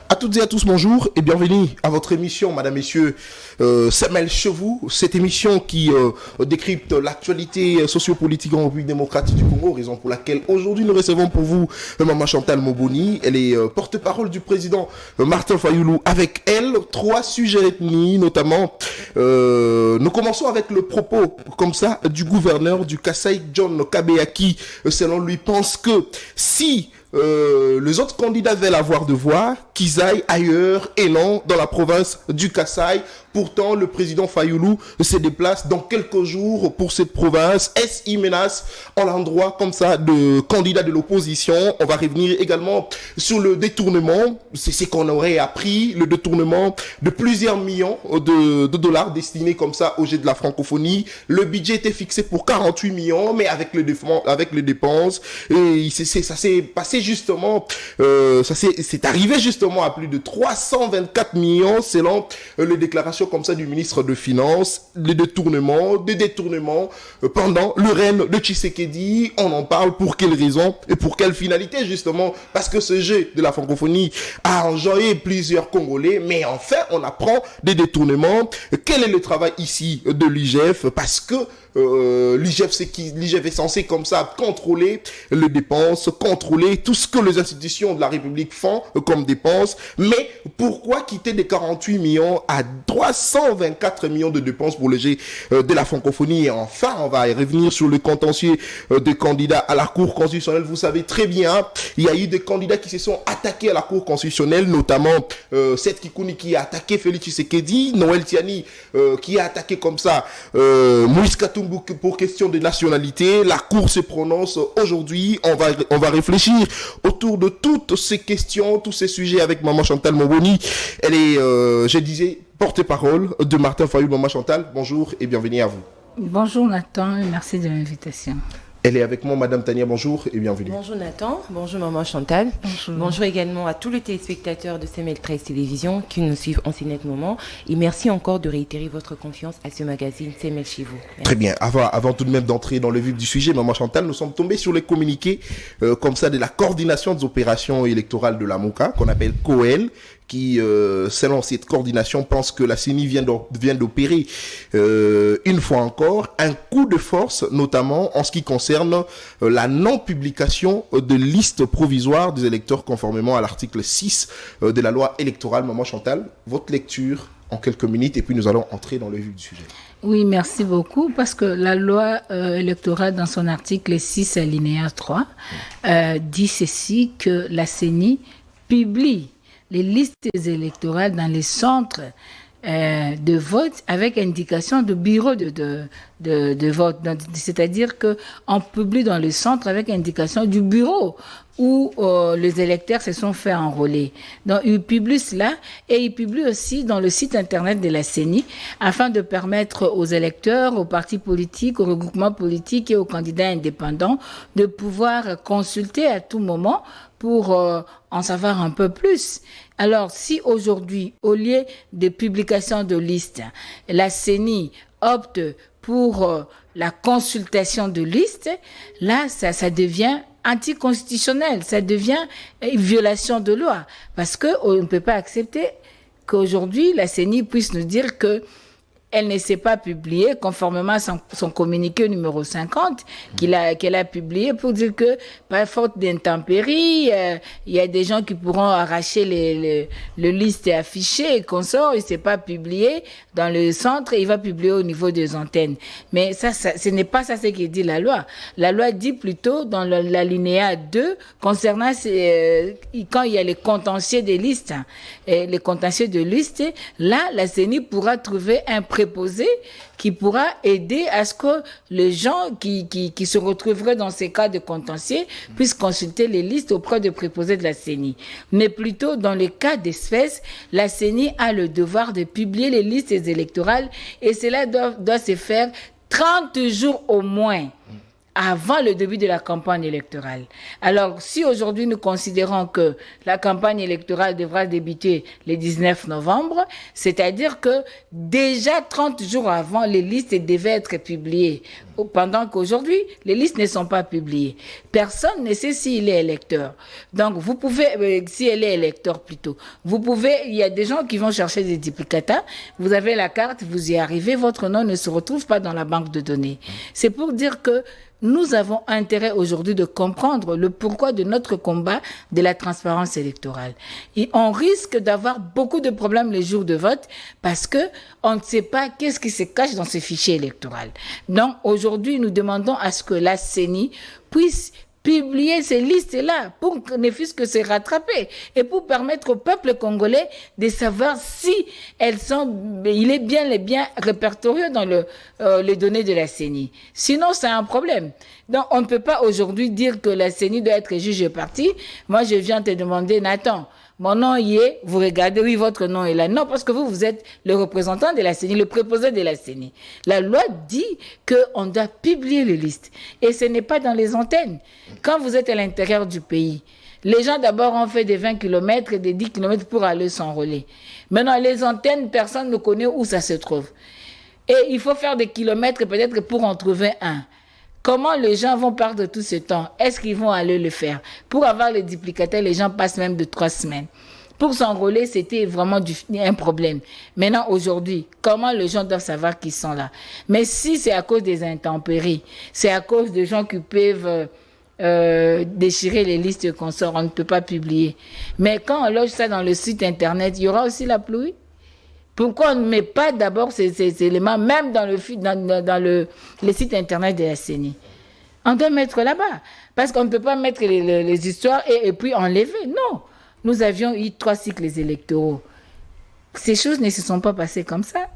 À toutes et à tous, bonjour et bienvenue à votre émission, Madame, Messieurs, Semel Chevaux. Cette émission qui décrypte l'actualité sociopolitique en République démocratique du Congo, raison pour laquelle aujourd'hui nous recevons pour vous Maman Chantal Moboni. Elle est porte-parole du président Martin Fayoulou. Avec elle, 3 sujets ethniques, notamment. Nous commençons avec le propos, comme ça, du gouverneur du Kasaï, John Kabea, qui, selon lui, pense que si les autres candidats veulent avoir de voix, qu'ils aillent ailleurs et non dans la province du Kasaï. Pourtant, le président Fayoulou se déplace dans quelques jours pour cette province. Est-ce une menace en l'endroit comme ça de candidats de l'opposition? On va revenir également sur le détournement. C'est ce qu'on aurait appris, le détournement de plusieurs millions de dollars destinés comme ça au jet de la francophonie. Le budget était fixé pour 48 millions, mais avec les dépenses, et ça s'est passé justement, c'est arrivé justement à plus de 324 millions selon les déclarations comme ça du ministre de Finances. Des détournements pendant le règne de Tshisekedi. On en parle pour quelles raisons et pour quelle finalité justement? Parce que ce jeu de la francophonie a enjoyé plusieurs Congolais, mais enfin on apprend des détournements. Quel est le travail ici de l'IGF? Parce que l'IGF est censé comme ça contrôler les dépenses, contrôler tout ce que les institutions de la République font comme dépenses. Mais pourquoi quitter des 48 millions à 324 millions de dépenses pour le jet de la francophonie? Et enfin, on va revenir sur le contentieux des candidats à la Cour constitutionnelle. Vous savez très bien, il y a eu des candidats qui se sont attaqués à la Cour constitutionnelle, notamment Seth Kikouni qui a attaqué Félix Tshisekedi, Noël Tiani qui a attaqué comme ça Moïse Katumbi pour question de nationalité. La Cour se prononce aujourd'hui. On va réfléchir autour de toutes ces questions, tous ces sujets avec Maman Chantal Moboni. Elle est, je disais, porte-parole de Martin Fayoulou. Maman Chantal, bonjour et bienvenue à vous. Bonjour Nathan, merci de l'invitation. Elle est avec moi, Madame Tania, bonjour et bienvenue. Bonjour Nathan, bonjour Maman Chantal. Bonjour également à tous les téléspectateurs de Semel 13 Télévision qui nous suivent en ce moment. Et merci encore de réitérer votre confiance à ce magazine Semel chez vous. Merci. Très bien, avant tout de même d'entrer dans le vif du sujet, Maman Chantal, nous sommes tombés sur les communiqués comme ça de la coordination des opérations électorales de la MOCA, qu'on appelle COEL, qui, selon cette coordination, pense que la CENI vient d'opérer, une fois encore, un coup de force, notamment en ce qui concerne la non-publication de listes provisoires des électeurs conformément à l'article 6 de la loi électorale. Maman Chantal, votre lecture en quelques minutes et puis nous allons entrer dans le vif du sujet. Oui, merci beaucoup, parce que la loi électorale, dans son article 6, alinéa 3, dit ceci, que la CENI publie les listes électorales dans les centres de vote avec indication de bureau de vote. Donc, c'est-à-dire qu'on publie dans le centre avec indication du bureau où les électeurs se sont fait enrôler. Donc, ils publient cela et ils publient aussi dans le site internet de la CENI afin de permettre aux électeurs, aux partis politiques, aux regroupements politiques et aux candidats indépendants de pouvoir consulter à tout moment pour en savoir un peu plus. Alors, si aujourd'hui, au lieu de publication de listes, la CENI opte pour la consultation de listes, là, ça devient anticonstitutionnel, ça devient une violation de loi, parce qu'on ne peut pas accepter qu'aujourd'hui, la CENI puisse nous dire que elle ne s'est pas publiée conformément à son communiqué numéro 50 qu'elle a publié pour dire que par faute d'intempéries, il y a des gens qui pourront arracher le liste affiché et consorts. Il ne s'est pas publié dans le centre et il va publier au niveau des antennes. Mais ça ce n'est pas ça ce que dit la loi. La loi dit plutôt dans l'alinéa 2 concernant quand il y a les contentieux des listes, les contentieux de listes, là la CENI pourra trouver un préposé qui pourra aider à ce que les gens qui se retrouveraient dans ces cas de contentieux puissent consulter les listes auprès de préposés de la CENI. Mais plutôt dans les cas d'espèces, la CENI a le devoir de publier les listes électorales et cela doit se faire 30 jours au moins avant le début de la campagne électorale. Alors, si aujourd'hui nous considérons que la campagne électorale devra débuter le 19 novembre, c'est-à-dire que déjà 30 jours avant, les listes devaient être publiées. Pendant qu'aujourd'hui, les listes ne sont pas publiées. Personne ne sait s'il est électeur. Donc, vous pouvez, si elle est électeur plutôt, vous pouvez, il y a des gens qui vont chercher des duplicata, vous avez la carte, vous y arrivez, votre nom ne se retrouve pas dans la banque de données. C'est pour dire que nous avons intérêt aujourd'hui de comprendre le pourquoi de notre combat de la transparence électorale. Et on risque d'avoir beaucoup de problèmes les jours de vote parce que on ne sait pas qu'est-ce qui se cache dans ce fichier électoral. Donc aujourd'hui, nous demandons à ce que la CENI puisse publier ces listes-là pour ne fût-ce que se rattraper et pour permettre au peuple congolais de savoir si il est bien répertorié dans les données de la CENI. Sinon, c'est un problème. Donc, on ne peut pas aujourd'hui dire que la CENI doit être juge parti. Moi, je viens te demander, Nathan, mon nom y est, vous regardez, oui, votre nom est là. Non, parce que vous êtes le représentant de la CENI, le préposé de la CENI. La loi dit qu'on doit publier les listes. Et ce n'est pas dans les antennes. Quand vous êtes à l'intérieur du pays, les gens d'abord ont fait des 20 km et des 10 km pour aller s'enrôler. Maintenant, les antennes, personne ne connaît où ça se trouve. Et il faut faire des kilomètres peut-être pour en trouver un. Comment les gens vont perdre tout ce temps? Est-ce qu'ils vont aller le faire? Pour avoir les duplicataires, les gens passent même de 3 semaines. Pour s'enrôler, c'était vraiment un problème. Maintenant, aujourd'hui, comment les gens doivent savoir qu'ils sont là? Mais si c'est à cause des intempéries, c'est à cause de gens qui peuvent déchirer les listes qu'on sort, on ne peut pas publier. Mais quand on loge ça dans le site internet, il y aura aussi la pluie. Pourquoi on ne met pas d'abord ces éléments, même dans le site internet de la CENI? On doit mettre là-bas. Parce qu'on ne peut pas mettre les histoires et puis enlever. Non. Nous avions eu 3 cycles électoraux. Ces choses ne se sont pas passées comme ça.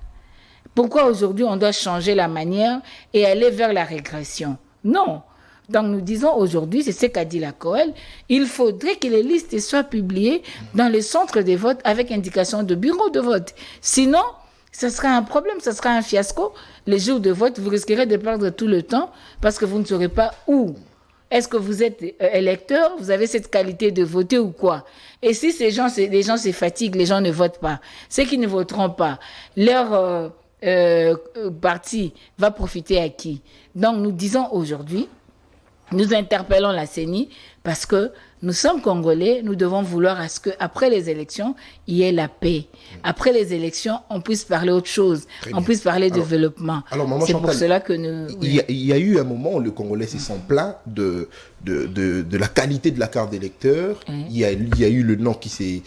Pourquoi aujourd'hui on doit changer la manière et aller vers la régression? Non. Donc nous disons aujourd'hui, c'est ce qu'a dit la COEL, il faudrait que les listes soient publiées dans le centre des votes avec indication de bureau de vote. Sinon, ce sera un problème, ce sera un fiasco. Les jours de vote, vous risquerez de perdre tout le temps parce que vous ne saurez pas où. Est-ce que vous êtes électeur, vous avez cette qualité de voter ou quoi? Et si les gens se fatiguent, les gens ne votent pas. Ceux qui ne voteront pas, leur parti va profiter à qui? Donc nous disons aujourd'hui, nous interpellons la CENI parce que nous sommes Congolais, nous devons vouloir à ce qu'après les élections, il y ait la paix. Après les élections, on puisse parler autre chose, on puisse parler développement. C'est pour cela que nous... Il y a eu un moment où le Congolais se sent plein de la qualité de la carte d'électeur. Il y a eu le nom qui s'est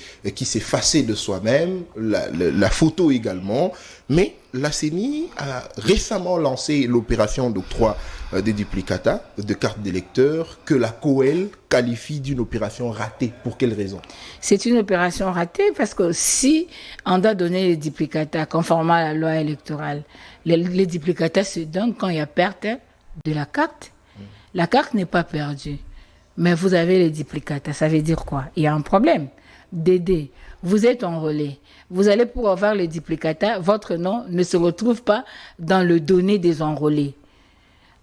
effacé de soi-même, la photo également. Mais la CENI a récemment lancé l'opération d'octroi des duplicata de cartes d'électeurs que la COEL qualifie d'une opération ratée. Pour quelle raison? C'est une opération ratée parce que si on doit donner les duplicata conformément à la loi électorale, les duplicata se donnent quand il y a perte de la carte. La carte n'est pas perdue, mais vous avez les duplicata. Ça veut dire quoi? Il y a un problème. Dédé, vous êtes enrôlé. Vous allez pour avoir les duplicata, votre nom ne se retrouve pas dans le données des enrôlés.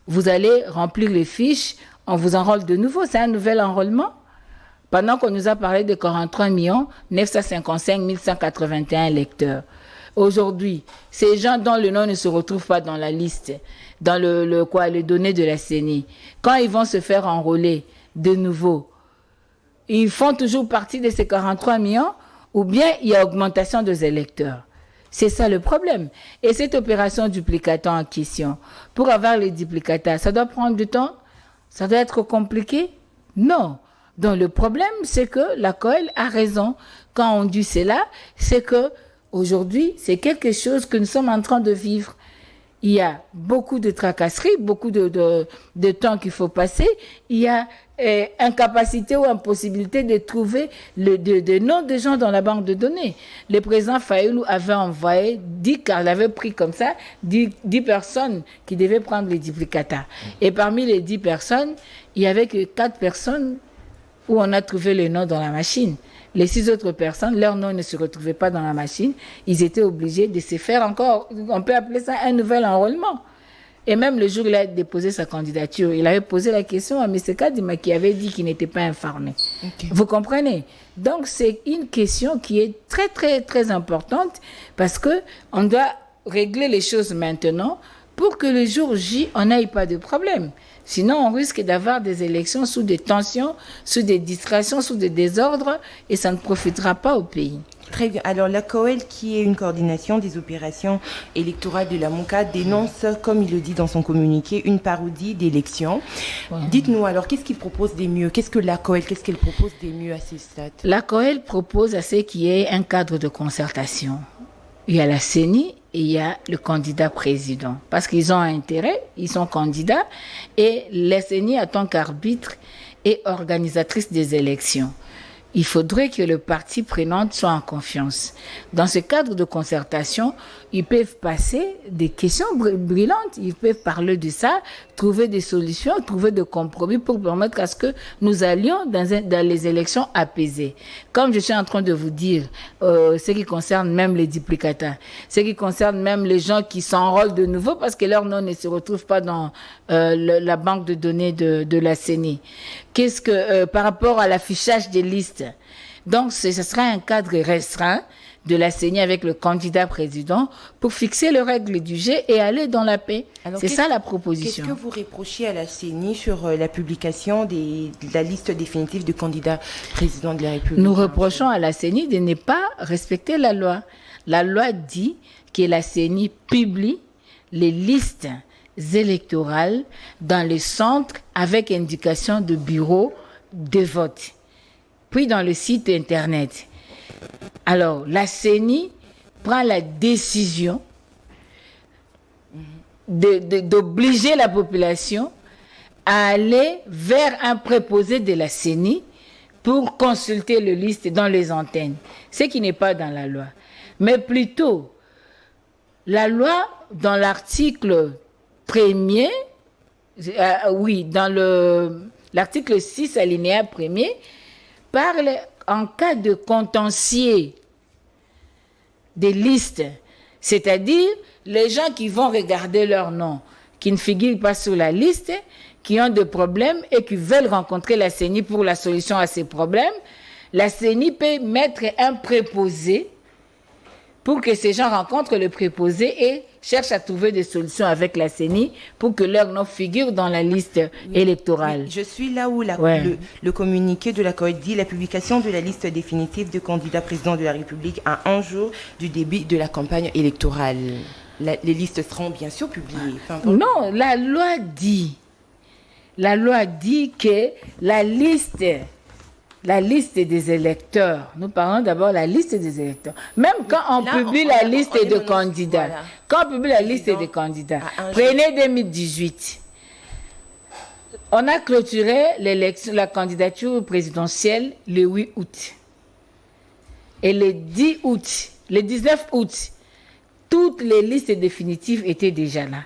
Vous allez remplir les fiches, on vous enrôle de nouveau, c'est un nouvel enrôlement. Pendant qu'on nous a parlé de 43 955 181 lecteurs. Aujourd'hui, ces gens dont le nom ne se retrouve pas dans la liste, dans les données de la CENI, quand ils vont se faire enrôler de nouveau, ils font toujours partie de ces 43 millions ou bien il y a augmentation des électeurs. C'est ça le problème. Et cette opération duplicata en question, pour avoir les duplicata, ça doit prendre du temps? Ça doit être compliqué? Non. Donc le problème, c'est que la COEL a raison. Quand on dit cela, c'est que aujourd'hui, c'est quelque chose que nous sommes en train de vivre. Il y a beaucoup de tracasseries, beaucoup de temps qu'il faut passer. Il y a incapacité ou impossibilité de trouver le nom des gens dans la banque de données. Le président Fayoulou avait envoyé 10 cartes, il avait pris comme ça 10 personnes qui devaient prendre les duplicata. Et parmi les 10 personnes, il n'y avait que 4 personnes où on a trouvé le nom dans la machine. Les 6 autres personnes, leur nom ne se retrouvait pas dans la machine. Ils étaient obligés de se faire encore, on peut appeler ça un nouvel enrôlement. Et même le jour où il a déposé sa candidature, il avait posé la question à M. Kadima qui avait dit qu'il n'était pas informé. Okay. Vous comprenez? Donc, c'est une question qui est très, très, très importante parce qu'on doit régler les choses maintenant pour que le jour J, on n'aille pas de problème. Sinon, on risque d'avoir des élections sous des tensions, sous des distractions, sous des désordres et ça ne profitera pas au pays. Très bien. Alors, la COEL, qui est une coordination des opérations électorales de la MONCA, dénonce, comme il le dit dans son communiqué, une parodie d'élections. Ouais. Dites-nous alors, qu'est-ce qu'il propose des mieux? Qu'est-ce que la COEL, qu'est-ce qu'elle propose des mieux à ce stade? La COEL propose à ce qu'il y ait un cadre de concertation. Il y a la CENI et il y a le candidat président. Parce qu'ils ont un intérêt, ils sont candidats, et la CENI, en tant qu'arbitre, est organisatrice des élections. Il faudrait que le parti prenant soit en confiance. Dans ce cadre de concertation, ils peuvent passer des questions brillantes, ils peuvent parler de ça, trouver des solutions, trouver des compromis pour permettre à ce que nous allions dans les élections apaisées. Comme je suis en train de vous dire, ce qui concerne même les duplicata, ce qui concerne même les gens qui s'enrôlent de nouveau parce que leur nom ne se retrouve pas dans la banque de données de la CENI. Qu'est-ce que par rapport à l'affichage des listes? Donc, ce sera un cadre restreint de la CENI avec le candidat président pour fixer les règles du jeu et aller dans la paix. C'est ça la proposition. Qu'est-ce que vous reprochez à la CENI sur la publication de la liste définitive du candidat président de la République? Nous reprochons à la CENI de ne pas respecter la loi. La loi dit que la CENI publie les listes électorales dans les centres avec indication de bureau de vote, puis dans le site internet. Alors, la CENI prend la décision d'obliger la population à aller vers un préposé de la CENI pour consulter le liste dans les antennes, ce qui n'est pas dans la loi. Mais plutôt, la loi, dans l'article 1er, dans l'article 6, alinéa 1er, parle en cas de contentieux des listes, c'est-à-dire les gens qui vont regarder leur nom, qui ne figurent pas sur la liste, qui ont des problèmes et qui veulent rencontrer la CENI pour la solution à ces problèmes, la CENI peut mettre un préposé pour que ces gens rencontrent le préposé et cherchent à trouver des solutions avec la CENI pour que leur nom figure dans la liste électorale. Je suis là où le communiqué de la COEL dit la publication de la liste définitive de candidats président de la République à un jour du début de la campagne électorale. Les listes seront bien sûr publiées. Non, la loi dit que la liste des électeurs, nous parlons d'abord de la liste des électeurs. Même quand on publie la liste de candidats, quand on publie la liste des candidats, prenez 2018, on a clôturé la candidature présidentielle le 8 août. Et le 10 août, le 19 août, toutes les listes définitives étaient déjà là.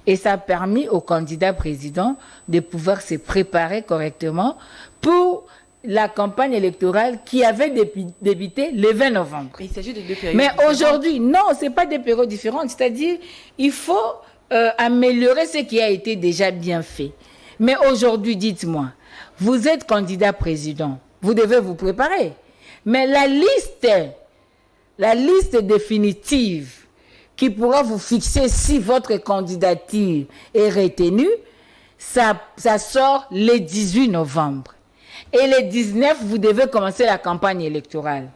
Et ça a permis au candidat président de pouvoir se préparer correctement pour la campagne électorale qui avait débuté le 20 novembre. Il s'agit de deux périodes Mais différentes. Aujourd'hui, non, ce n'est pas des périodes différentes. C'est-à-dire, il faut améliorer ce qui a été déjà bien fait. Mais aujourd'hui, dites-moi, vous êtes candidat président, vous devez vous préparer. Mais la liste définitive qui pourra vous fixer si votre candidature est retenue, ça sort le 18 novembre. Et le 19, vous devez commencer la campagne électorale.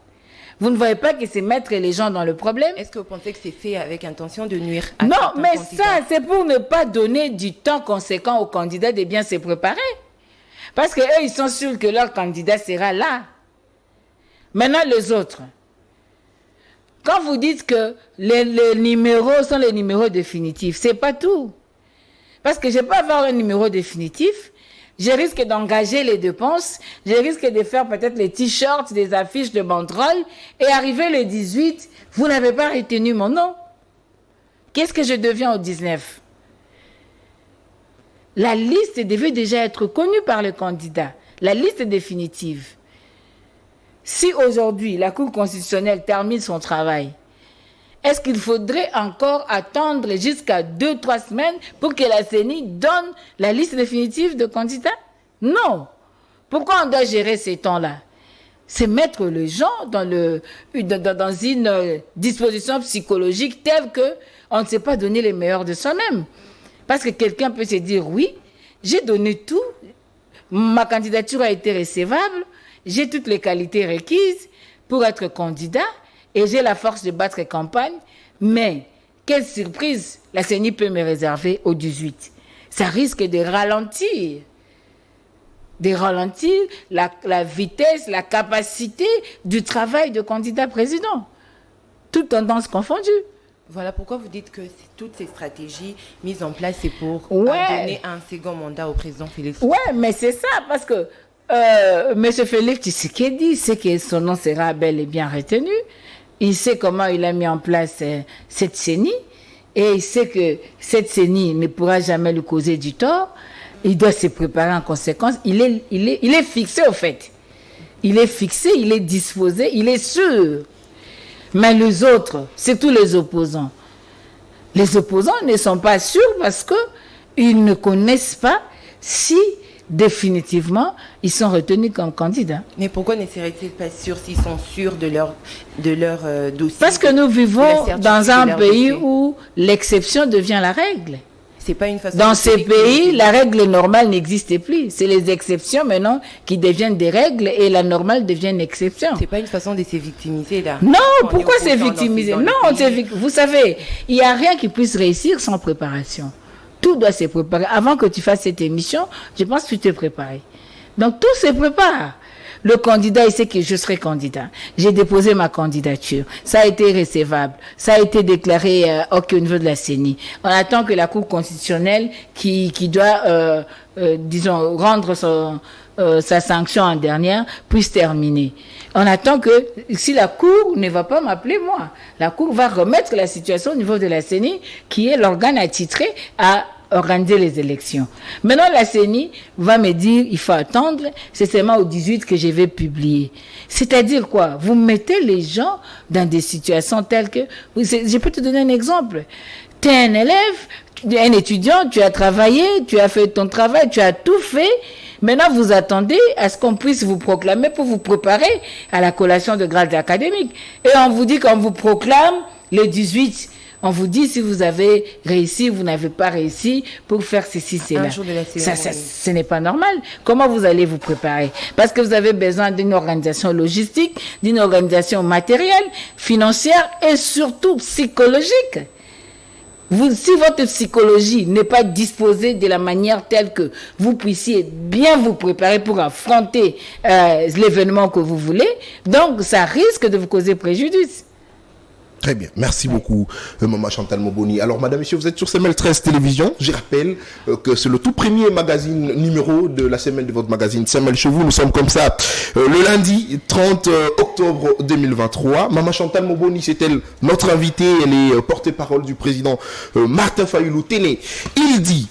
Vous ne voyez pas que c'est mettre les gens dans le problème? Est-ce que vous pensez que c'est fait avec intention de nuire à Non, mais candidats? Ça, c'est pour ne pas donner du temps conséquent aux candidats de bien se préparer. Parce qu'eux, ils sont sûrs que leur candidat sera là. Maintenant, les autres. Quand vous dites que les numéros sont les numéros définitifs, c'est pas tout. Parce que je peux avoir un numéro définitif, je risque d'engager les dépenses, je risque de faire peut-être les t-shirts, des affiches de banderoles, et arriver le 18, vous n'avez pas retenu mon nom. Qu'est-ce que je deviens au 19? La liste devait déjà être connue par le candidat, la liste définitive. Si aujourd'hui la Cour constitutionnelle termine son travail est-ce qu'il faudrait encore attendre jusqu'à 2-3 semaines pour que la CENI donne la liste définitive de candidats? Non. Pourquoi on doit gérer ces temps-là? C'est mettre les gens dans une disposition psychologique telle que on ne sait pas donner les meilleurs de soi-même. Parce que quelqu'un peut se dire, oui, j'ai donné tout, ma candidature a été recevable, j'ai toutes les qualités requises pour être candidat et j'ai la force de battre campagne, mais quelle surprise la CENI peut me réserver au 18. Ça risque de ralentir la vitesse, la capacité du travail de candidat président, toutes tendances confondues. Voilà pourquoi vous dites que toutes ces stratégies mises en place, c'est pour donner un second mandat au président Félix. Oui, mais c'est ça, parce que M. Félix Tshisekedi sait que son nom sera bel et bien retenu. Il sait comment il a mis en place cette CENI, et il sait que cette CENI ne pourra jamais lui causer du tort. Il doit se préparer en conséquence. Il est fixé, au fait. Il est fixé, il est disposé, il est sûr. Mais les autres, c'est tous les opposants. Les opposants ne sont pas sûrs parce qu'ils ne connaissent pas si définitivement ils sont retenus comme candidats. Mais pourquoi ne seraient-ils pas sûrs s'ils sont sûrs de leur dossier? Parce que nous vivons dans un pays où l'exception devient la règle. C'est pas une façon dans ces pays, la règle normale n'existe plus. C'est les exceptions maintenant qui deviennent des règles et la normale devient une exception. C'est pas une façon de se victimiser là. Non, pourquoi se victimiser? Non, vous savez, il n'y a rien qui puisse réussir sans préparation. Tout doit se préparer. Avant que tu fasses cette émission, je pense que tu t'es préparé. Donc tout se prépare. Le candidat, il sait que je serai candidat. J'ai déposé ma candidature. Ça a été recevable. Ça a été déclaré au niveau de la CENI. On attend que la Cour constitutionnelle, qui doit, disons, rendre sa sanction en dernière, puisse terminer. On attend que, si la Cour ne va pas m'appeler moi, la Cour va remettre la situation au niveau de la CENI, qui est l'organe attitré à organiser les élections. Maintenant, la CENI va me dire, il faut attendre, c'est seulement au 18 que je vais publier. C'est-à-dire quoi? Vous mettez les gens dans des situations telles que... Je peux te donner un exemple. Tu es un élève, un étudiant, tu as travaillé, tu as fait ton travail, tu as tout fait. Maintenant, vous attendez à ce qu'on puisse vous proclamer pour vous préparer à la collation de grades académiques. Et on vous dit qu'on vous proclame le 18. On vous dit si vous avez réussi, vous n'avez pas réussi pour faire ceci, cela. Ce n'est pas normal. Comment vous allez vous préparer? Parce que vous avez besoin d'une organisation logistique, d'une organisation matérielle, financière et surtout psychologique. Si votre psychologie n'est pas disposée de la manière telle que vous puissiez bien vous préparer pour affronter l'événement que vous voulez, donc ça risque de vous causer préjudice. Très bien, merci beaucoup, Maman Chantal Moboni. Alors, madame, monsieur, vous êtes sur CML 13 Télévision. Je rappelle que c'est le tout premier magazine numéro de la semaine de votre magazine CML chez vous. Nous sommes comme ça le lundi 30 octobre 2023. Maman Chantal Moboni, c'est elle, notre invitée. Elle est porte-parole du président Martin Fayulu Téné. Il dit,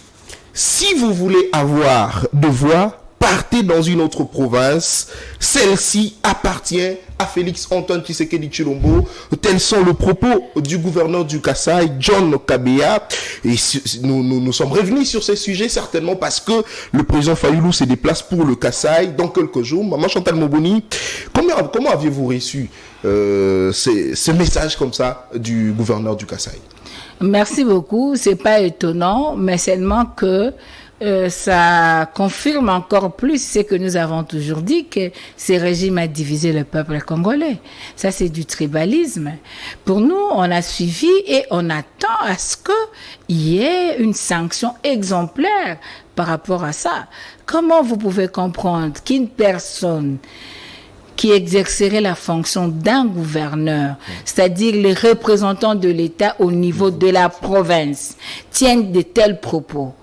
si vous voulez avoir de voix, partez dans une autre province. Celle-ci appartient à Félix Antoine Tshisekedi Tshilombo. Tels sont les propos du gouverneur du Kasaï, John Kabea. Et nous sommes revenus sur ces sujets certainement parce que le président Fayulu se déplace pour le Kasaï dans quelques jours. Maman Chantal Moboni, comment aviez-vous reçu ces messages comme ça du gouverneur du Kasaï? Merci beaucoup. C'est pas étonnant, mais seulement que ça confirme encore plus ce que nous avons toujours dit, que ce régime a divisé le peuple congolais. Ça, c'est du tribalisme. Pour nous, on a suivi et on attend à ce qu'il y ait une sanction exemplaire par rapport à ça. Comment vous pouvez comprendre qu'une personne qui exercerait la fonction d'un gouverneur, c'est-à-dire les représentants de l'État au niveau de la province, tiennent de tels propos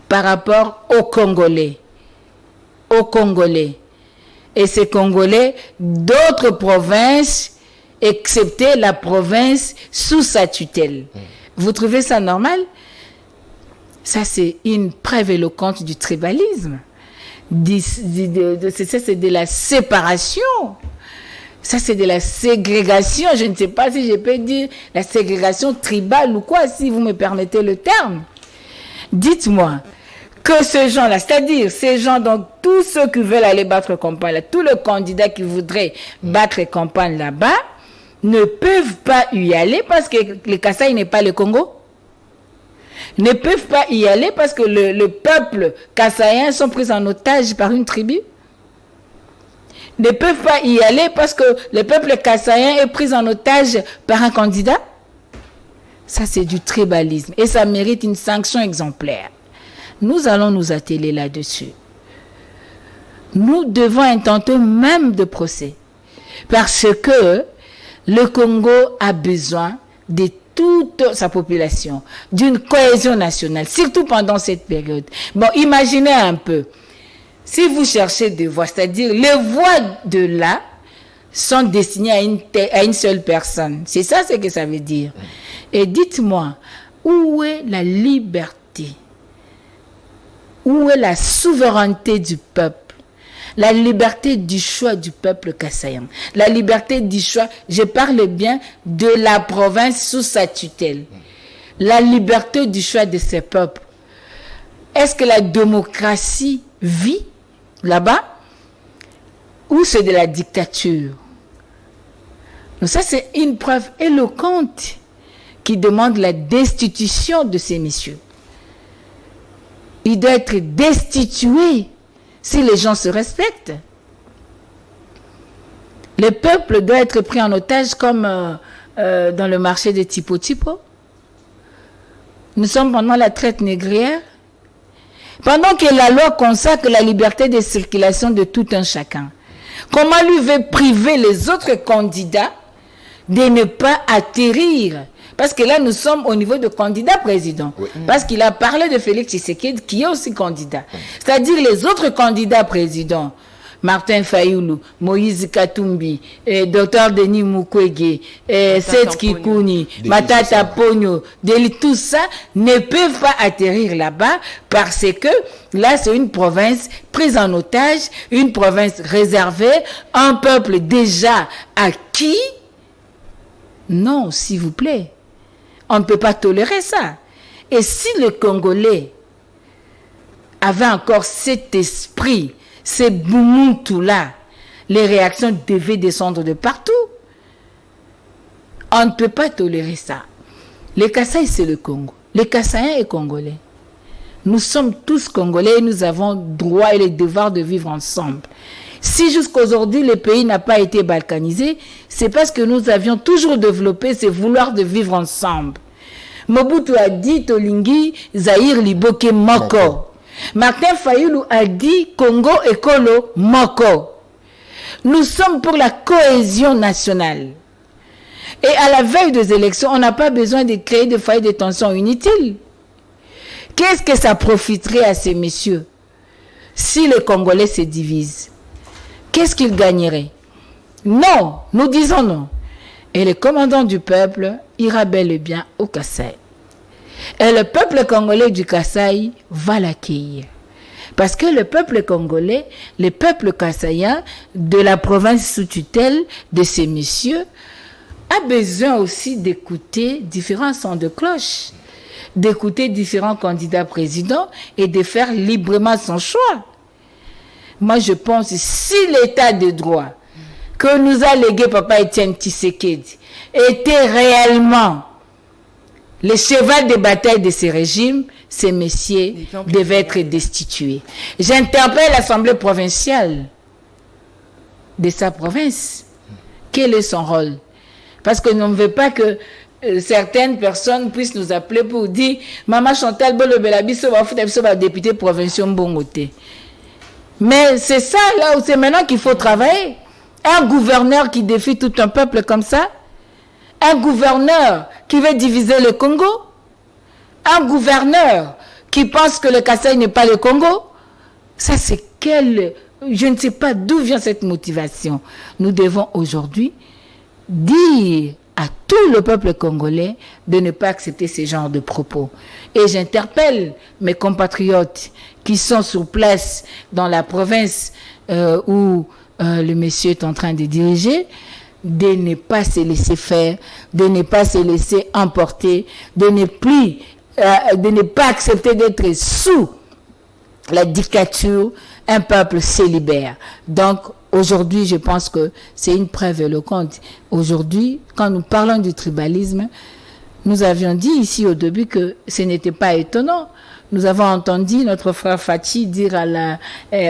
par rapport aux Congolais. Et ces Congolais d'autres provinces, excepté la province sous sa tutelle. Vous trouvez ça normal? Ça, c'est une preuve éloquente du tribalisme. C'est de la séparation. Ça, c'est de la ségrégation. Je ne sais pas si je peux dire la ségrégation tribale ou quoi, si vous me permettez le terme. Dites-moi que ces gens-là, c'est-à-dire ces gens, donc tous ceux qui veulent aller battre campagne, là, tous les candidats qui voudraient battre campagne là-bas, ne peuvent pas y aller parce que le Kasaï n'est pas le Congo. Ne peuvent pas y aller parce que le peuple kassaïen sont pris en otage par une tribu. Ne peuvent pas y aller parce que le peuple kassaïen est pris en otage par un candidat. Ça, c'est du tribalisme et ça mérite une sanction exemplaire. Nous allons nous atteler là-dessus. Nous devons intenter même de procès parce que le Congo a besoin de toute sa population, d'une cohésion nationale, surtout pendant cette période. Bon, imaginez un peu. Si vous cherchez des voix, c'est-à-dire les voix de là sont destinées à une seule personne. C'est ça ce que ça veut dire. Et dites-moi, où est la liberté? Où est la souveraineté du peuple? La liberté du choix du peuple kassaïen. La liberté du choix, je parle bien de la province sous sa tutelle. La liberté du choix de ces peuples. Est-ce que la démocratie vit là-bas ou c'est de la dictature? Donc ça, c'est une preuve éloquente qui demande la destitution de ces messieurs. Il doit être destitué si les gens se respectent. Le peuple doit être pris en otage comme dans le marché de Tipo-Tipo. Nous sommes pendant la traite négrière. Pendant que la loi consacre la liberté de circulation de tout un chacun, comment lui veut priver les autres candidats de ne pas atterrir? Parce que là, nous sommes au niveau de candidat président. Oui. Parce qu'il a parlé de Félix Tshisekedi, qui est aussi candidat. C'est-à-dire les autres candidats présidents, Martin Fayoulou, Moïse Katumbi, Dr Denis Mukwege, Seth Kikouni, Matata Pogno, tout ça ne peuvent pas atterrir là-bas parce que là, c'est une province prise en otage, une province réservée, un peuple déjà acquis. Non, s'il vous plaît. On ne peut pas tolérer ça. Et si le Congolais avait encore cet esprit, ces boumoutou-là, les réactions devaient descendre de partout. On ne peut pas tolérer ça. Les Kasaï, c'est le Congo. Les Kassaïens et Congolais. Nous sommes tous Congolais et nous avons droit et le devoir de vivre ensemble. Si jusqu'aujourd'hui le pays n'a pas été balkanisé, c'est parce que nous avions toujours développé ce vouloir de vivre ensemble. Mobutu a dit Tolingi, Zahir Liboke Moko. Martin Fayoulou a dit Congo Ekolo Moko. Nous sommes pour la cohésion nationale. Et à la veille des élections, on n'a pas besoin de créer des foyers de tension inutiles. Qu'est-ce que ça profiterait à ces messieurs si les Congolais se divisent? Qu'est-ce qu'ils gagneraient? Non, nous disons non. Et le commandant du peuple ira bel et bien au Kasaï. Et le peuple congolais du Kasaï va l'accueillir. Parce que le peuple congolais, le peuple kassaïen de la province sous tutelle de ces messieurs, a besoin aussi d'écouter différents sons de cloche, d'écouter différents candidats présidents et de faire librement son choix. Moi, je pense que si l'état de droit que nous a légué Papa Etienne Tshisekedi était réellement le cheval de bataille de ces régimes, ces messieurs devaient être destitués. J'interpelle l'Assemblée provinciale de sa province. Quel est son rôle? Parce que nous ne veut pas que certaines personnes puissent nous appeler pour dire Maman Chantal Bolo-Belabiso va député provincial Mbongote. Mais c'est ça, là où c'est maintenant qu'il faut travailler. Un gouverneur qui défie tout un peuple comme ça, un gouverneur qui veut diviser le Congo, un gouverneur qui pense que le Kasaï n'est pas le Congo, ça c'est quel... Je ne sais pas d'où vient cette motivation. Nous devons aujourd'hui dire à tout le peuple congolais de ne pas accepter ce genre de propos. Et j'interpelle mes compatriotes qui sont sur place dans la province où le monsieur est en train de diriger, de ne pas se laisser faire, de ne pas se laisser emporter, de ne pas accepter d'être sous la dictature. Un peuple se libère. Donc, aujourd'hui, je pense que c'est une preuve éloquente. Aujourd'hui, quand nous parlons du tribalisme, nous avions dit ici au début que ce n'était pas étonnant. Nous avons entendu notre frère Fachi dire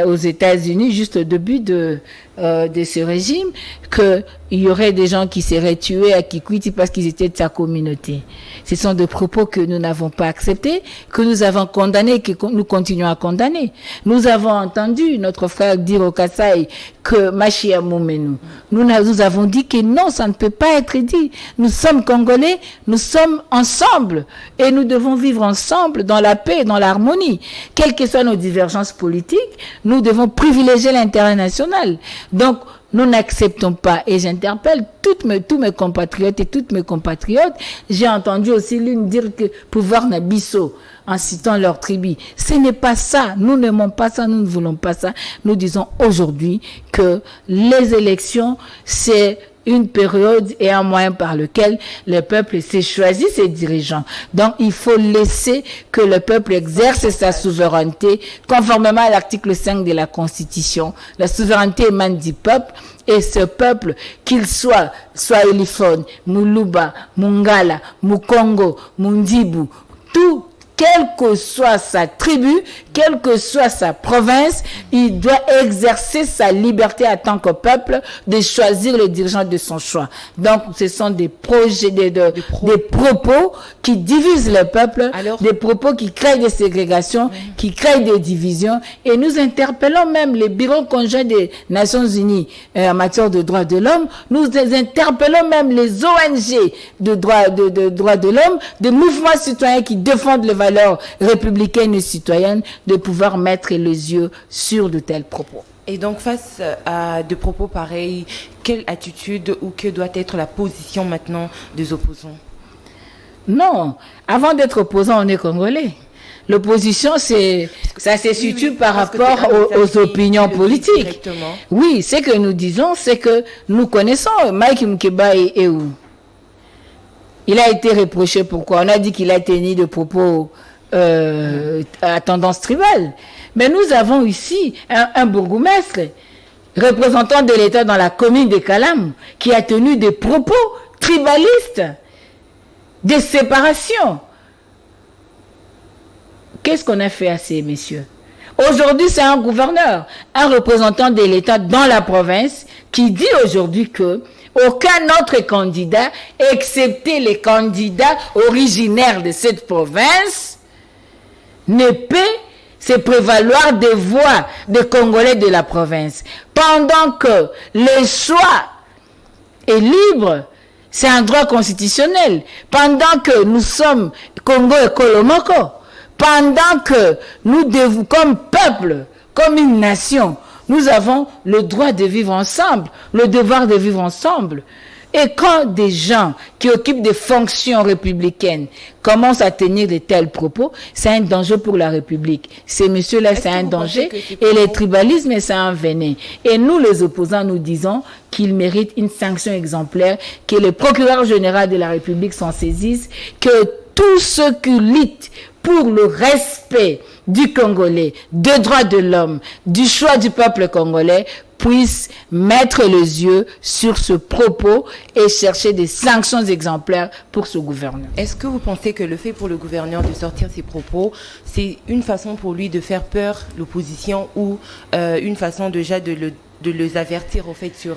aux États-Unis, juste au début de ce régime, qu'il y aurait des gens qui seraient tués à Kikwiti parce qu'ils étaient de sa communauté. Ce sont des propos que nous n'avons pas acceptés, que nous avons condamnés, que nous continuons à condamner. Nous avons entendu notre frère dire au Kassai que Machia Moumenu. Nous avons dit que non, ça ne peut pas être dit. Nous sommes Congolais, nous sommes ensemble et nous devons vivre ensemble dans la paix, dans l'harmonie. Quelles que soient nos divergences politiques, nous devons privilégier l'intérêt national. Donc, nous n'acceptons pas, et j'interpelle tous mes compatriotes et toutes mes compatriotes. J'ai entendu aussi l'une dire que pouvoir Nabiso, en citant leur tribu. Ce n'est pas ça. Nous n'aimons pas ça, nous ne voulons pas ça. Nous disons aujourd'hui que les élections, c'est une période et un moyen par lequel le peuple s'est choisi ses dirigeants. Donc, il faut laisser que le peuple exerce sa souveraineté conformément à l'article 5 de la Constitution. La souveraineté émane du peuple et ce peuple, qu'il soit Swahiliphone, Muluba, Mungala, Mukongo, Mundibu, tout, quelle que soit sa tribu, quelle que soit sa province, il doit exercer sa liberté en tant que peuple de choisir le dirigeant de son choix. Donc, ce sont des projets, des propos qui divisent le peuple, des propos qui créent des ségrégations, qui créent des divisions. Et nous interpellons même les bureaux conjoints des Nations Unies en matière de droits de l'homme. Nous interpellons même les ONG de droits de l'homme, des mouvements citoyens qui défendent les valeurs républicaines et citoyennes, de pouvoir mettre les yeux sur de tels propos. Et donc, face à de propos pareils, quelle attitude ou que doit être la position maintenant des opposants? Non, avant d'être opposant, on est Congolais. L'opposition, ça se situe par rapport aux opinions politiques. Oui, ce que nous disons, c'est que nous connaissons Mike Mukeba et où il a été reproché pourquoi? On a dit qu'il a tenu de propos à tendance tribale. Mais nous avons ici un bourgmestre, représentant de l'État dans la commune de Kalam, qui a tenu des propos tribalistes, des séparations. Qu'est-ce qu'on a fait à ces messieurs? Aujourd'hui, c'est un gouverneur, un représentant de l'État dans la province, qui dit aujourd'hui que aucun autre candidat, excepté les candidats originaires de cette province, ne peut se prévaloir des voix des Congolais de la province. Pendant que le choix est libre, c'est un droit constitutionnel. Pendant que nous sommes Congo et Kolomoko, pendant que nous devons, comme peuple, comme une nation, nous avons le droit de vivre ensemble, le devoir de vivre ensemble. Et quand des gens qui occupent des fonctions républicaines commencent à tenir de tels propos, c'est un danger pour la République. Ces messieurs-là, c'est un danger. Et le tribalisme, c'est un venin. Et nous, les opposants, nous disons qu'ils méritent une sanction exemplaire, que le procureur général de la République s'en saisisse, que tous ceux qui luttent pour le respect du Congolais, des droits de l'homme, du choix du peuple congolais, puissent mettre les yeux sur ce propos et chercher des sanctions exemplaires pour ce gouverneur. Est-ce que vous pensez que le fait pour le gouverneur de sortir ces propos, c'est une façon pour lui de faire peur l'opposition ou une façon déjà de les avertir au fait sur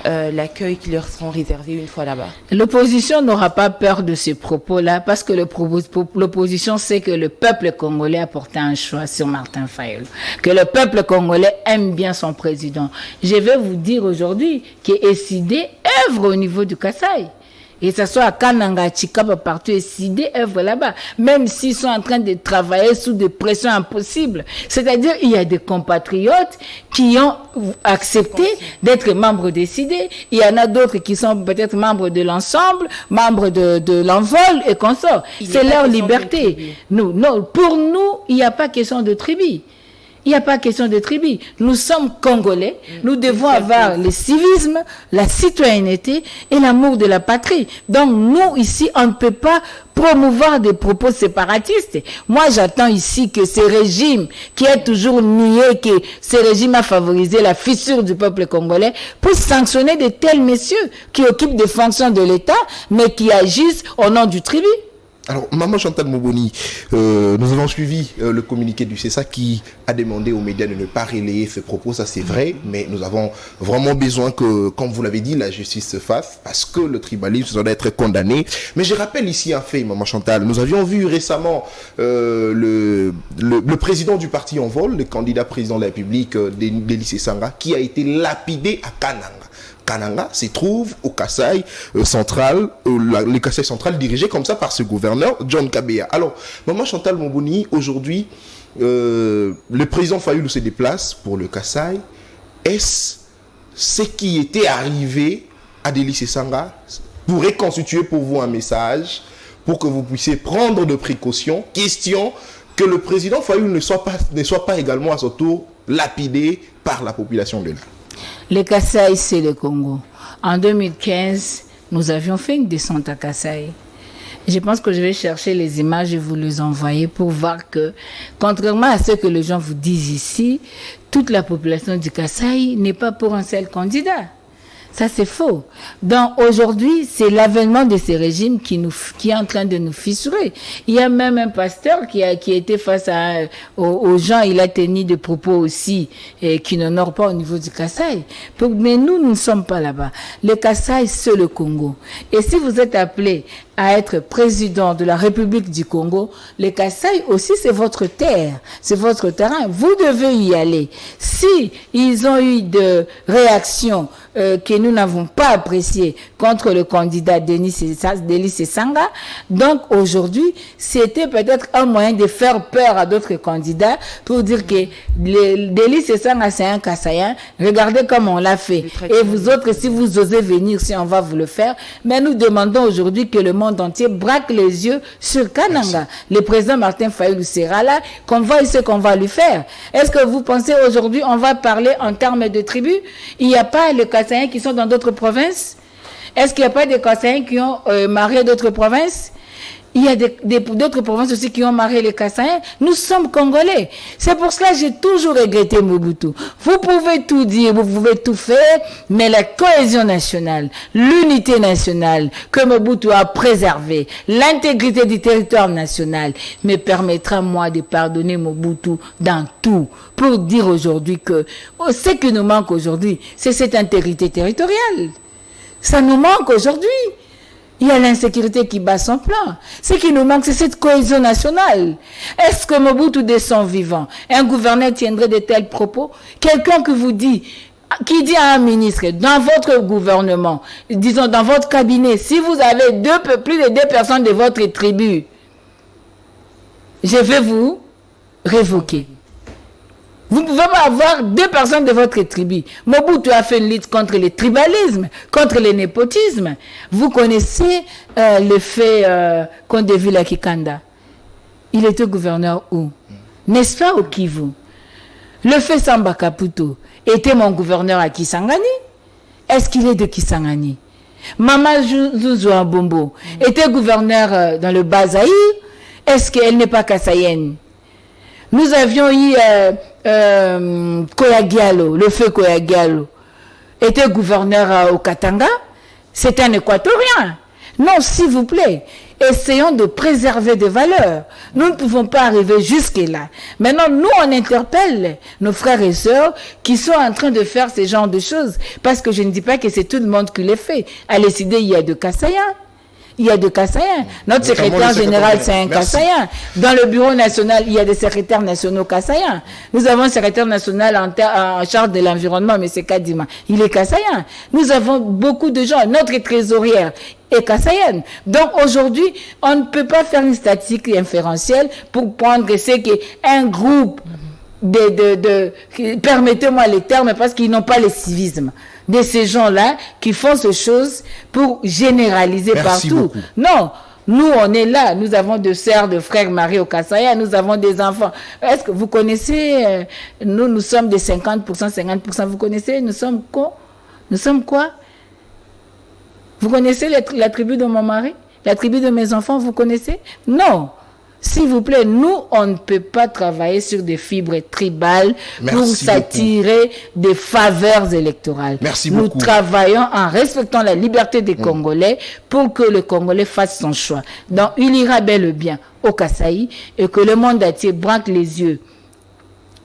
l'accueil qui leur seront réservés une fois là-bas? L'opposition n'aura pas peur de ces propos-là parce que l'opposition sait que le peuple congolais a porté un choix sur Martin Fayulu, que le peuple congolais aime bien son président. Je vais vous dire aujourd'hui que SID œuvre au niveau du Kassai. Et ça soit à Kananga, Chikapa, partout, et SID œuvre là-bas. Même s'ils sont en train de travailler sous des pressions impossibles. C'est-à-dire, il y a des compatriotes qui ont accepté d'être membres des SID. Il y en a d'autres qui sont peut-être membres de l'ensemble, membres de l'envol et consorts. C'est leur liberté. Non, pour nous, il n'y a pas question de tribu. Il n'y a pas question de tribu. Nous sommes Congolais. Nous devons avoir le civisme, la citoyenneté et l'amour de la patrie. Donc, nous, ici, on ne peut pas promouvoir des propos séparatistes. Moi, j'attends ici que ce régime, qui est toujours nié, que ce régime a favorisé la fissure du peuple congolais, puisse sanctionner de tels messieurs qui occupent des fonctions de l'État, mais qui agissent au nom du tribu. Alors, Maman Chantal Moboni, nous avons suivi le communiqué du CESA qui a demandé aux médias de ne pas relayer ces propos, ça c'est vrai, mais nous avons vraiment besoin que, comme vous l'avez dit, la justice se fasse, parce que le tribalisme doit être condamné. Mais je rappelle ici un fait, Maman Chantal, nous avions vu récemment le président du parti En Vol, le candidat président de la République, Délice Sanga, qui a été lapidé à Kananga. Kananga se trouve au Kasaï central, le Kasaï central dirigé comme ça par ce gouverneur, John Kabeya. Alors, Maman Chantal Moboni, aujourd'hui, le président Fayoulou se déplace pour le Kasaï. Est-ce ce qui était arrivé à Délice Sanga pourrait constituer pour vous un message pour que vous puissiez prendre de précautions? Question que le président Fayoulou ne soit pas également à son tour lapidé par la population de là. Le Kasaï, c'est le Congo. En 2015, nous avions fait une descente à Kasaï. Je pense que je vais chercher les images et vous les envoyer pour voir que, contrairement à ce que les gens vous disent ici, toute la population du Kasaï n'est pas pour un seul candidat. Ça, c'est faux. Donc, aujourd'hui, c'est l'avènement de ces régimes qui est en train de nous fissurer. Il y a même un pasteur qui était face aux gens, il a tenu des propos aussi, qui n'honorent pas au niveau du Kasaï. Mais nous ne sommes pas là-bas. Le Kasaï, c'est le Congo. Et si vous êtes appelé à être président de la République du Congo, le Kasaï aussi, c'est votre terre, c'est votre terrain. Vous devez y aller. Si ils ont eu de réactions que nous n'avons pas appréciées contre le candidat Délice Sanga, donc aujourd'hui, c'était peut-être un moyen de faire peur à d'autres candidats pour dire que Délice Sanga, c'est un Kasaïen. Regardez comment on l'a fait. Et vous autres, si vous osez venir, si on va vous le faire. Mais nous demandons aujourd'hui que le monde entier braque les yeux sur Kananga. Le président Martin Fayoulou sera là, qu'on voit ce qu'on va lui faire. Est-ce que vous pensez aujourd'hui, on va parler en termes de tribus? Il n'y a pas les Kassaïens qui sont dans d'autres provinces? Est-ce qu'il n'y a pas des Kassaïens qui ont marié d'autres provinces? Il y a d'autres provinces aussi qui ont marié les Kassaïens. Nous sommes Congolais. C'est pour cela que j'ai toujours regretté Mobutu. Vous pouvez tout dire, vous pouvez tout faire, mais la cohésion nationale, l'unité nationale que Mobutu a préservée, l'intégrité du territoire national me permettra, moi, de pardonner Mobutu dans tout. Pour dire aujourd'hui que ce qui nous manque aujourd'hui, c'est cette intégrité territoriale. Ça nous manque aujourd'hui. Il y a l'insécurité qui bat son plein. Ce qui nous manque, c'est cette cohésion nationale. Est-ce que Mobutu, de son vivant, un gouverneur tiendrait de tels propos? Quelqu'un qui dit à un ministre, dans votre gouvernement, disons dans votre cabinet, si vous avez plus de 2 personnes de votre tribu, je vais vous révoquer. Vous ne pouvez pas avoir 2 personnes de votre tribu. Mobutu a fait une lutte contre le tribalisme, contre le népotisme. Vous connaissez le fait Kondevila Kikanda. Il était gouverneur où? N'est-ce pas au Kivu? Le fait Samba Kaputo était mon gouverneur à Kisangani. Est-ce qu'il est de Kisangani? Mama Zouzou Abombo était gouverneur dans le Bas-Zaïre. Est-ce qu'elle n'est pas kassaïenne? Nous avions eu Koyagialo, le feu Koyagialo, était gouverneur au Katanga. C'est un Équatorien. Non, s'il vous plaît, essayons de préserver des valeurs. Nous ne pouvons pas arriver jusque-là. Maintenant, nous, on interpelle nos frères et sœurs qui sont en train de faire ce genre de choses. Parce que je ne dis pas que c'est tout le monde qui les fait. À l'ECD, il y a de Kassaïens. Il y a des Kassaïens. Notre secrétaire général, c'est un Kassaïen. Dans le bureau national, il y a des secrétaires nationaux Kassaïens. Nous avons un secrétaire national en charge de l'environnement, M. Kadima. Il est Kassaïen. Nous avons beaucoup de gens. Notre trésorière est kassaïenne. Donc aujourd'hui, on ne peut pas faire une statistique inférentielle pour prendre ce qu'un groupe permettez-moi les termes parce qu'ils n'ont pas le civisme de ces gens-là qui font ces choses pour généraliser partout. Beaucoup. Non, Nous, on est là. Nous avons deux sœurs, deux frères mariés au Kassaya. Nous avons des enfants. Est-ce que vous connaissez, nous sommes des 50%, 50%. Vous connaissez, nous sommes quoi? Nous sommes quoi? Vous connaissez la tribu de mon mari? La tribu de mes enfants, vous connaissez? Non. S'il vous plaît, nous, on ne peut pas travailler sur des fibres tribales pour s'attirer des faveurs électorales. Merci beaucoup. Nous travaillons en respectant la liberté des Congolais pour que le Congolais fasse son choix. Donc, il ira bel et bien au Kasaï et que le monde entier braque les yeux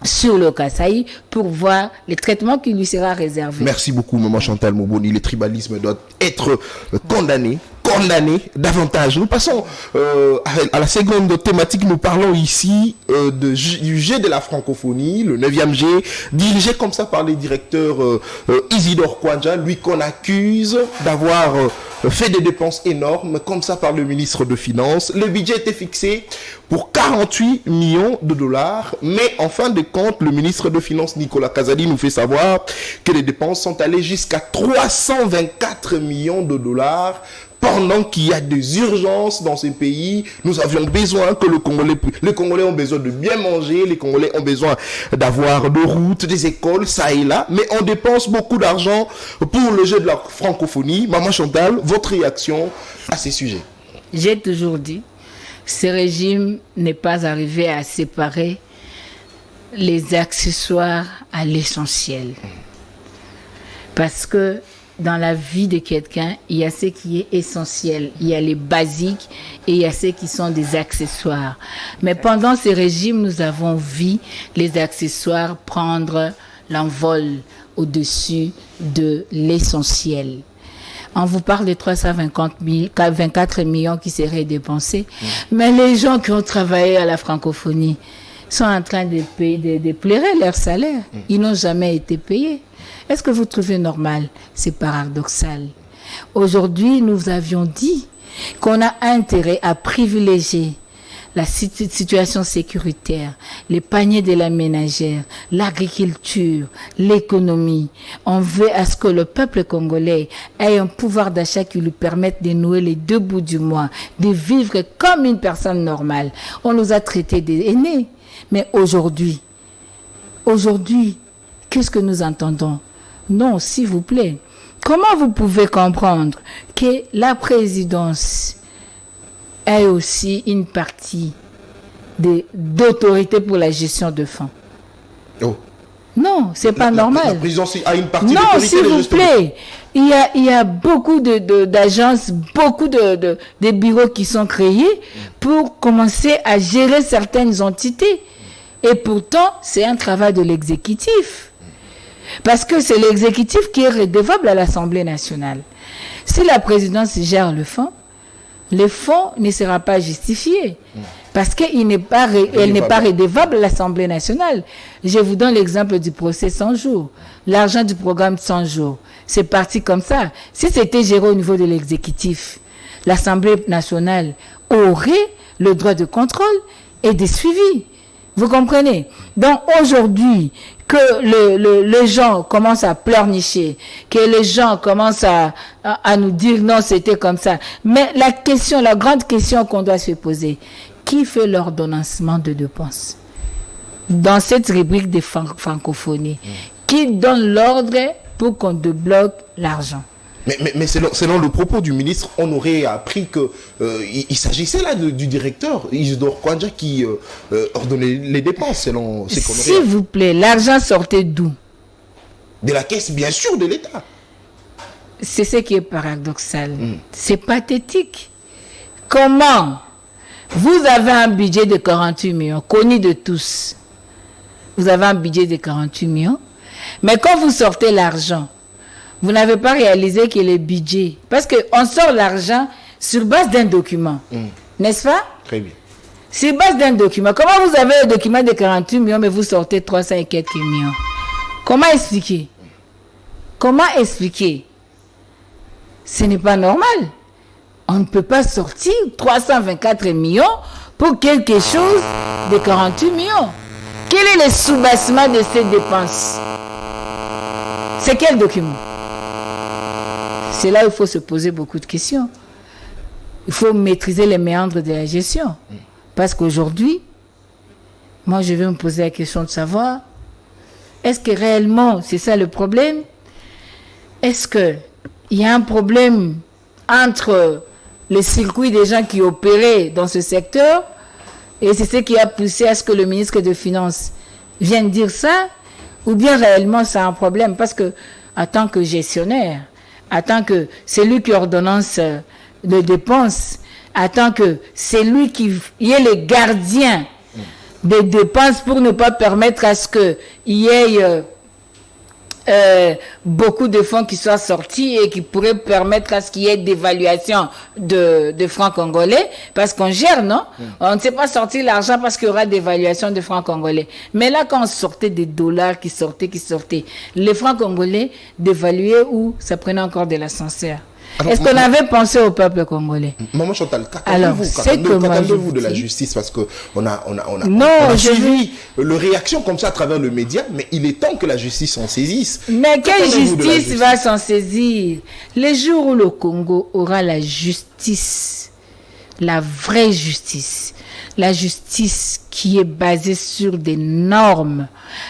sur le Kasaï pour voir les traitements qui lui sera réservé. Merci beaucoup, Maman Chantal Moboni. Le tribalisme doit être condamné davantage. Nous passons à la seconde thématique. Nous parlons ici du G de la francophonie, le 9e G, dirigé comme ça par le directeur Isidore Kwanja, lui qu'on accuse d'avoir fait des dépenses énormes, comme ça par le ministre de Finances. Le budget était fixé pour 48 millions de dollars, mais en fin de compte, le ministre de Finances, Nicolas Kazadi, nous fait savoir que les dépenses sont allées jusqu'à 324 millions de dollars, pendant qu'il y a des urgences dans ces pays. Nous avions besoin que les Congolais ont besoin de bien manger, les Congolais ont besoin d'avoir des routes, des écoles, ça et là, mais on dépense beaucoup d'argent pour le jeu de la francophonie. Maman Chantal, votre réaction à ces sujets? J'ai toujours dit, ce régime n'est pas arrivé à séparer les accessoires à l'essentiel. Parce que dans la vie de quelqu'un, il y a ce qui est essentiel, il y a les basiques et il y a ceux qui sont des accessoires. Mais pendant ce régime, nous avons vu les accessoires prendre l'envol au-dessus de l'essentiel. On vous parle de 324 millions qui seraient dépensés, mais les gens qui ont travaillé à la francophonie sont en train de pleurer leur salaire. Ils n'ont jamais été payés. Est-ce que vous trouvez normal? C'est paradoxal. Aujourd'hui, nous avions dit qu'on a intérêt à privilégier la situation sécuritaire, les paniers de la ménagère, l'agriculture, l'économie. On veut à ce que le peuple congolais ait un pouvoir d'achat qui lui permette de nouer les deux bouts du mois, de vivre comme une personne normale. On nous a traités d'aînés. Mais aujourd'hui, qu'est-ce que nous entendons? Non, s'il vous plaît. Comment vous pouvez comprendre que la présidence ait aussi une partie d'autorité pour la gestion de fonds? Oh. Non, c'est pas normal. La présidence a une partie non, d'autorité. s'il vous plaît. Il y a beaucoup d'agences, beaucoup de bureaux qui sont créés pour commencer à gérer certaines entités. Et pourtant, c'est un travail de l'exécutif. Parce que c'est l'exécutif qui est redevable à l'Assemblée nationale. Si la présidence gère le fonds ne sera pas justifié. Parce qu'elle n'est pas redevable à l'Assemblée nationale. Je vous donne l'exemple du procès 100 jours. L'argent du programme 100 jours. C'est parti comme ça. Si c'était géré au niveau de l'exécutif, l'Assemblée nationale aurait le droit de contrôle et de suivi. Vous comprenez? Donc aujourd'hui, que les gens commencent à pleurnicher, que les gens commencent à nous dire non, c'était comme ça. Mais la grande question qu'on doit se poser, qui fait l'ordonnancement de dépenses? Dans cette rubrique de francophonie, qui donne l'ordre pour qu'on débloque l'argent? Mais selon le propos du ministre, on aurait appris que il s'agissait là du directeur Isidore Kwanja qui ordonnait les dépenses selon ce qu'on aurait. S'il vous plaît, l'argent sortait d'où? De la caisse, bien sûr, de l'État. C'est ce qui est paradoxal. C'est pathétique. Comment vous avez un budget de 48 millions, connu de tous. Vous avez un budget de 48 millions, mais quand vous sortez l'argent, vous n'avez pas réalisé que le budget... Parce qu'on sort l'argent sur base d'un document. N'est-ce pas? Très bien. Sur base d'un document. Comment vous avez un document de 48 millions, mais vous sortez 300 et quelques millions? Comment expliquer? Comment expliquer? Ce n'est pas normal. On ne peut pas sortir 324 millions pour quelque chose de 48 millions. Quel est le soubassement de ces dépenses? C'est quel document? C'est là où il faut se poser beaucoup de questions. il faut maîtriser les méandres de la gestion. Parce qu'aujourd'hui, moi, je vais me poser la question de savoir, est-ce que réellement, c'est ça le problème? Est-ce qu'il y a un problème entre le circuit des gens qui opéraient dans ce secteur, et c'est ce qui a poussé à ce que le ministre des Finances vienne dire ça, ou bien réellement c'est un problème? Parce que, en tant que gestionnaire, en tant que celui qui ordonnance les dépenses, en tant que celui qui est le gardien des dépenses pour ne pas permettre à ce qu'il y ait beaucoup de fonds qui soient sortis et qui pourraient permettre à ce qu'il y ait d'évaluation de francs congolais, parce qu'on gère, non? On ne sait pas sortir l'argent parce qu'il y aura d'évaluation de francs congolais. Mais là, quand on sortait des dollars qui sortaient, les francs congolais d'évaluer où ça prenait encore de l'ascenseur. Est-ce qu'on avait pensé au peuple congolais? Maman Chantal, qu'attendez-vous de la justice? Parce qu'on a suivi le réaction comme ça à travers le média, mais il est temps que la justice s'en saisisse. Mais quelle justice va s'en saisir? Les jours où le Congo aura la justice, la vraie justice, la justice qui est basée sur des normes,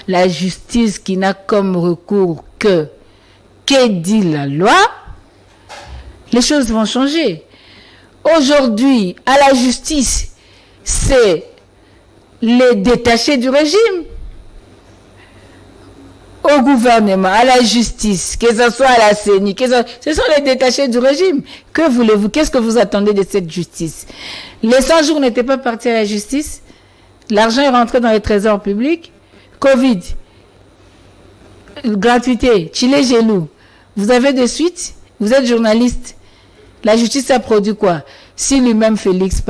la justice qui n'a comme recours que dit la loi, les choses vont changer. Aujourd'hui, à la justice, c'est les détachés du régime. Au gouvernement, à la justice, que ce soit à la CENI, ce sont les détachés du régime. Que voulez-vous? Qu'est-ce que vous attendez de cette justice? Les 100 jours n'étaient pas partis à la justice. L'argent est rentré dans les trésors publics. Covid, gratuité, Chile Gelou. Vous avez des suites? Vous êtes journaliste. La justice a produit quoi? Si lui-même, Félix,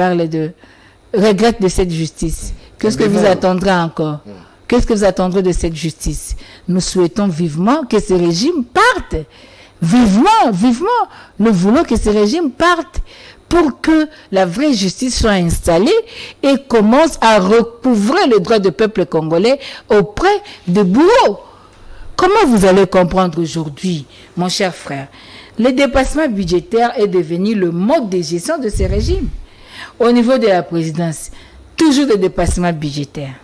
regrette de cette justice, qu'est-ce que vous attendrez encore? Qu'est-ce que vous attendrez de cette justice? Nous souhaitons vivement que ce régime parte. Vivement. Nous voulons que ce régime parte pour que la vraie justice soit installée et commence à recouvrer le droit du peuple congolais auprès des bourreaux. Comment vous allez comprendre aujourd'hui, mon cher frère? Le dépassement budgétaire est devenu le mode de gestion de ces régimes. Au niveau de la présidence, toujours des dépassements budgétaires.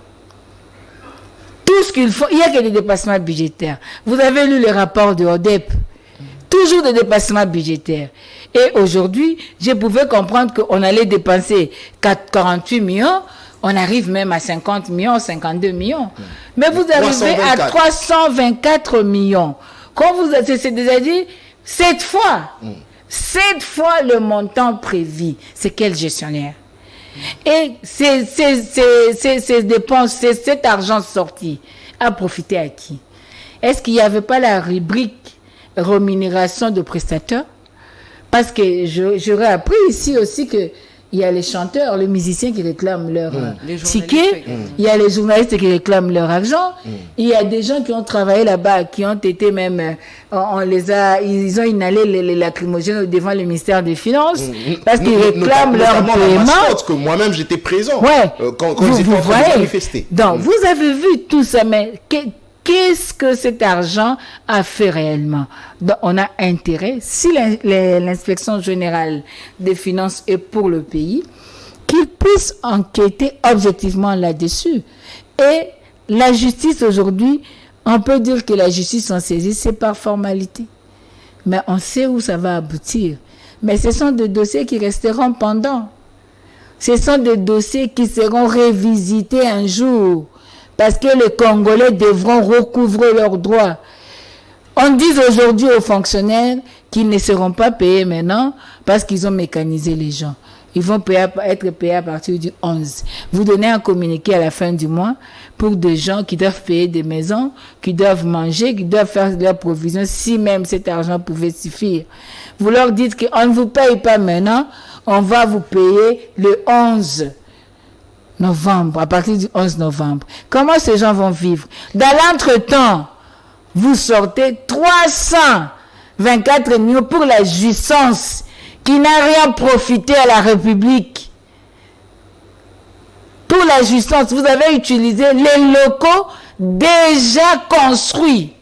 Tout ce qu'il faut, il n'y a que des dépassements budgétaires. Vous avez lu les rapports de ODEP. Toujours des dépassements budgétaires. Et aujourd'hui, je pouvais comprendre qu'on allait dépenser 48 millions, on arrive même à 50 millions, 52 millions. Mais vous arrivez à 324 millions. Quand c'est déjà dit, cette fois, le montant prévu, c'est quel gestionnaire? Et ces dépenses, cet argent sorti, a profité à qui? Est-ce qu'il n'y avait pas la rubrique rémunération de prestataires? Parce que j'aurais appris ici aussi que il y a les chanteurs, les musiciens qui réclament leur ticket, il y a les journalistes qui réclament leur argent, il y a des gens qui ont travaillé là-bas, qui ont été même, ils ont inhalé les lacrymogènes devant le ministère des Finances, parce qu'ils réclament leur paiement. Que moi-même j'étais présent quand vous ils étaient en train de voyez. manifester. Donc, vous avez vu tout ça, mais qu'est-ce que cet argent a fait réellement? Donc, on a intérêt, si l'inspection générale des finances est pour le pays, qu'il puisse enquêter objectivement là-dessus. Et la justice aujourd'hui, on peut dire que la justice en saisit, c'est par formalité. Mais on sait où ça va aboutir. Mais ce sont des dossiers qui resteront pendants. Ce sont des dossiers qui seront révisités un jour. Parce que les Congolais devront recouvrer leurs droits. On dit aujourd'hui aux fonctionnaires qu'ils ne seront pas payés maintenant parce qu'ils ont mécanisé les gens. Ils vont être payés à partir du 11. Vous donnez un communiqué à la fin du mois pour des gens qui doivent payer des maisons, qui doivent manger, qui doivent faire leurs provisions, si même cet argent pouvait suffire. Vous leur dites qu'on ne vous paye pas maintenant, on va vous payer le 11 novembre, à partir du 11 novembre. Comment ces gens vont vivre? Dans l'entretemps, vous sortez 324 millions pour la jouissance qui n'a rien profité à la République. Pour la jouissance, vous avez utilisé les locaux déjà construits.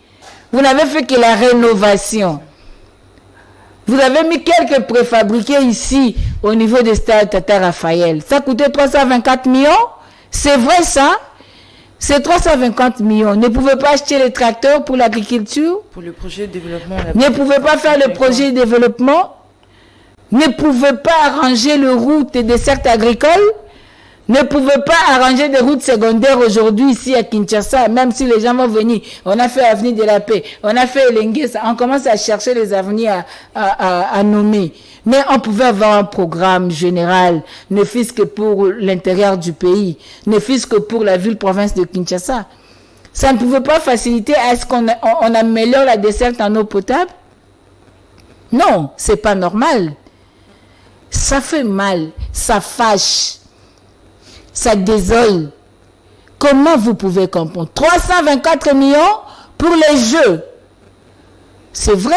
Vous n'avez fait que la rénovation. Vous avez mis quelques préfabriqués ici au niveau du stade Tata Raphaël. Ça coûtait 324 millions. C'est vrai ça? C'est 350 millions. Ne pouvez pas acheter les tracteurs pour l'agriculture? Pour le projet de développement. Ne pouvez pas faire le projet de développement? Ne pouvez pas arranger les routes et des cercles agricoles? Ne pouvez pas arranger des routes secondaires aujourd'hui ici à Kinshasa, même si les gens vont venir. On a fait Avenue de la Paix, on a fait Elengues, on commence à chercher les avenirs à nommer. Mais on pouvait avoir un programme général, ne fût-ce que pour l'intérieur du pays, ne fût-ce que pour la ville-province de Kinshasa. Ça ne pouvait pas faciliter à ce qu'on améliore la desserte en eau potable? Non, c'est pas normal. Ça fait mal, ça fâche. Ça désole. Comment vous pouvez comprendre? 324 millions pour les Jeux. C'est vrai.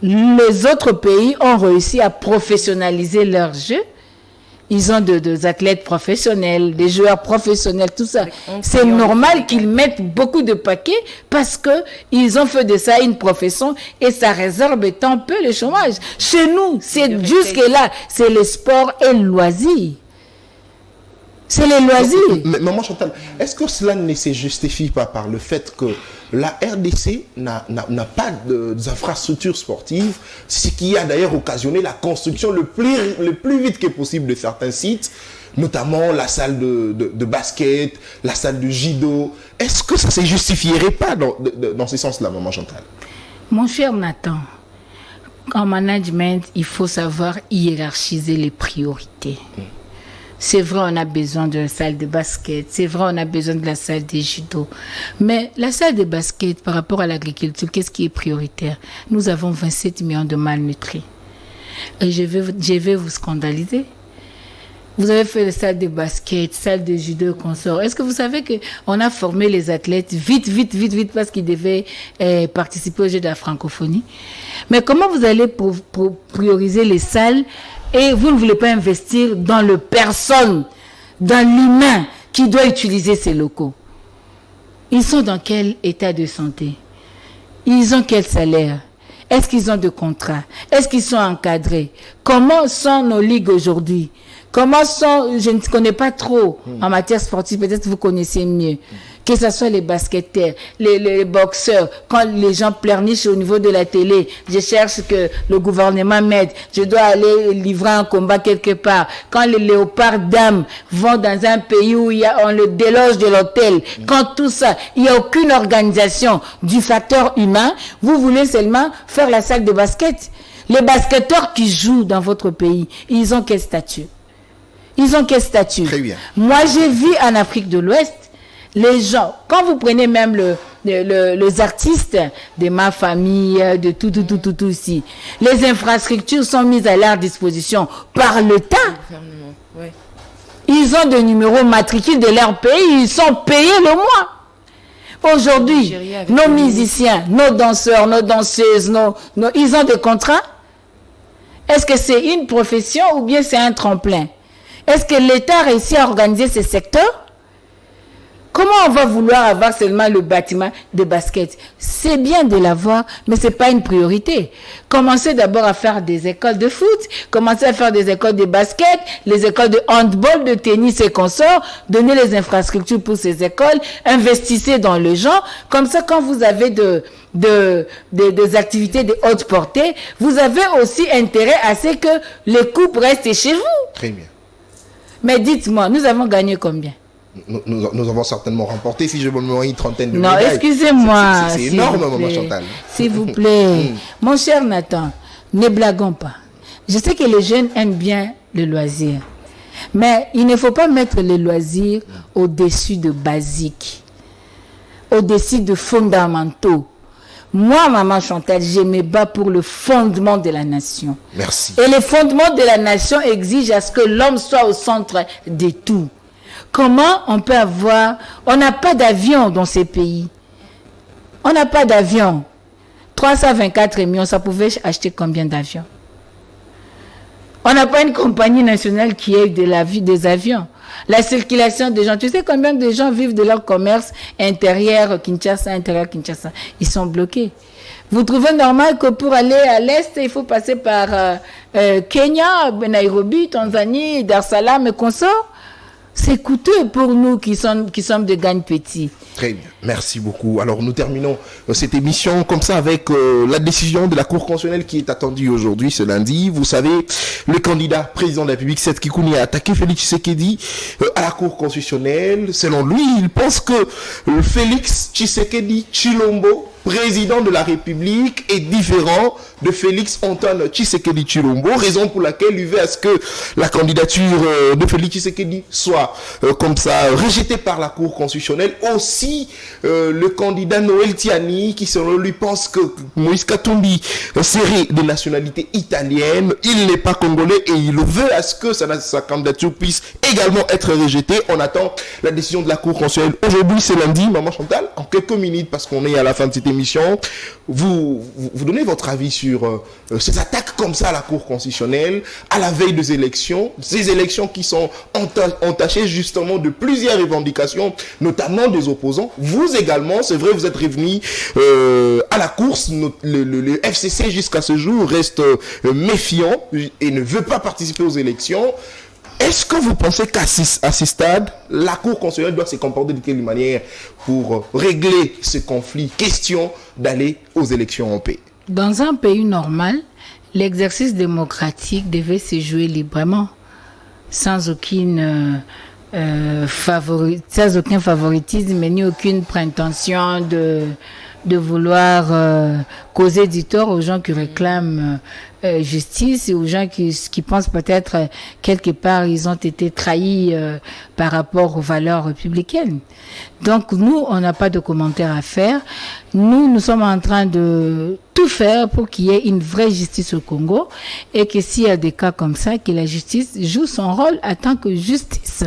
Les autres pays ont réussi à professionnaliser leurs Jeux. Ils ont des athlètes professionnels, des joueurs professionnels, tout ça. C'est normal qu'ils mettent beaucoup de paquets parce qu'ils ont fait de ça une profession et ça résorbe tant peu le chômage. Chez nous, c'est jusque-là, c'est le sport et le loisir. C'est les loisirs. Mais maman Chantal, est-ce que cela ne se justifie pas par le fait que la RDC n'a pas d'infrastructures sportives, ce qui a d'ailleurs occasionné la construction le plus vite que possible de certains sites, notamment la salle de basket, la salle de judo. Est-ce que ça ne se justifierait pas dans ce sens-là, maman Chantal? Mon cher Nathan, en management, il faut savoir hiérarchiser les priorités. C'est vrai, on a besoin de la salle de basket. C'est vrai, on a besoin de la salle de judo. Mais la salle de basket, par rapport à l'agriculture, qu'est-ce qui est prioritaire? Nous avons 27 millions de malnutris. Et je vais vous scandaliser. Vous avez fait la salle de basket, salle de judo, consort. Est-ce que vous savez qu'on a formé les athlètes vite, parce qu'ils devaient participer aux Jeux de la francophonie? Mais comment vous allez prioriser les salles et vous ne voulez pas investir dans le personne, dans l'humain qui doit utiliser ces locaux? Ils sont dans quel état de santé? Ils ont quel salaire? Est-ce qu'ils ont de contrats? Est-ce qu'ils sont encadrés? Comment sont nos ligues aujourd'hui? Comment sont, je ne connais pas trop en matière sportive, peut-être vous connaissez mieux. Que ce soit les basketteurs, les boxeurs, quand les gens pleurnichent au niveau de la télé, je cherche que le gouvernement m'aide, je dois aller livrer un combat quelque part. Quand les léopards dames vont dans un pays où on le déloge de l'hôtel, quand tout ça, il n'y a aucune organisation du facteur humain, vous voulez seulement faire la salle de basket. Les basketteurs qui jouent dans votre pays, ils ont quel statut? Ils ont quel statut? Très bien. Moi, j'ai vu en Afrique de l'Ouest, les gens, quand vous prenez même les artistes de ma famille, de tout ici, les infrastructures sont mises à leur disposition par l'État. Ouais. Ils ont des numéros matricules de leur pays, ils sont payés le mois. Aujourd'hui, nos musiciens, nos danseurs, nos danseuses, ils ont des contrats? Est-ce que c'est une profession ou bien c'est un tremplin? Est-ce que l'État réussit à organiser ces secteurs? Comment on va vouloir avoir seulement le bâtiment de basket? C'est bien de l'avoir, mais c'est pas une priorité. Commencez d'abord à faire des écoles de foot, commencez à faire des écoles de basket, les écoles de handball, de tennis et consorts, donnez les infrastructures pour ces écoles, investissez dans le genre. Comme ça, quand vous avez des activités de haute portée, vous avez aussi intérêt à ce que les coupes restent chez vous. Très bien. Mais dites-moi, nous avons gagné combien? Nous avons certainement remporté, si je me mémoire, une trentaine de médailles. Non, excusez-moi. C'est énorme, maman Chantal. S'il vous plaît. Mon cher Nathan, ne blaguons pas. Je sais que les jeunes aiment bien le loisir. Mais il ne faut pas mettre le loisir au-dessus de basiques, au-dessus de fondamentaux. Moi, maman Chantal, je me bats pour le fondement de la nation. Merci. Et le fondement de la nation exige à ce que l'homme soit au centre de tout. Comment on peut avoir... On n'a pas d'avion dans ces pays. On n'a pas d'avion. 324 millions, ça pouvait acheter combien d'avions? On n'a pas une compagnie nationale qui ait des avions. La circulation des gens, tu sais combien de gens vivent de leur commerce intérieur Kinshasa? Ils sont bloqués. Vous trouvez normal que pour aller à l'Est, il faut passer par Kenya, Nairobi, Tanzanie, Dar es Salaam et consorts? C'est coûteux pour nous qui sommes de gagne petits. Très bien, merci beaucoup. Alors nous terminons cette émission comme ça avec la décision de la Cour constitutionnelle qui est attendue aujourd'hui, ce lundi. Vous savez, le candidat président de la République, Seth Kikuni, a attaqué Félix Tshisekedi à la Cour constitutionnelle. Selon lui, il pense que Félix Tshisekedi Tshilombo, président de la République, est différent de Félix Antoine Tshisekedi Tshilombo, raison pour laquelle il veut à ce que la candidature de Félix Tshisekedi soit comme ça rejetée par la Cour constitutionnelle. Aussi le candidat Noël Tiani, qui selon lui pense que Moïse Katumbi serait de nationalité italienne, il n'est pas congolais et il veut à ce que sa candidature puisse également être rejetée. On attend la décision de la Cour constitutionnelle. Aujourd'hui, c'est lundi. Maman Chantal, en quelques minutes, parce qu'on est à la fin de cette émission, vous donnez votre avis sur ces attaques comme ça à la Cour constitutionnelle, à la veille des élections, ces élections qui sont entachées justement de plusieurs revendications, notamment des opposants. Vous également, c'est vrai, vous êtes revenu à la course. Le FCC jusqu'à ce jour reste méfiant et ne veut pas participer aux élections. Est-ce que vous pensez qu'à ce stade, la Cour constitutionnelle doit se comporter de quelle manière pour régler ce conflit? Question d'aller aux élections en paix. Dans un pays normal, l'exercice démocratique devait se jouer librement, sans aucun favoritisme, ni aucune prétention de vouloir causer du tort aux gens qui réclament justice et aux gens qui pensent peut-être quelque part ils ont été trahis par rapport aux valeurs républicaines. Donc nous, on n'a pas de commentaires à faire. Nous sommes en train de tout faire pour qu'il y ait une vraie justice au Congo et que s'il y a des cas comme ça, que la justice joue son rôle en tant que justice.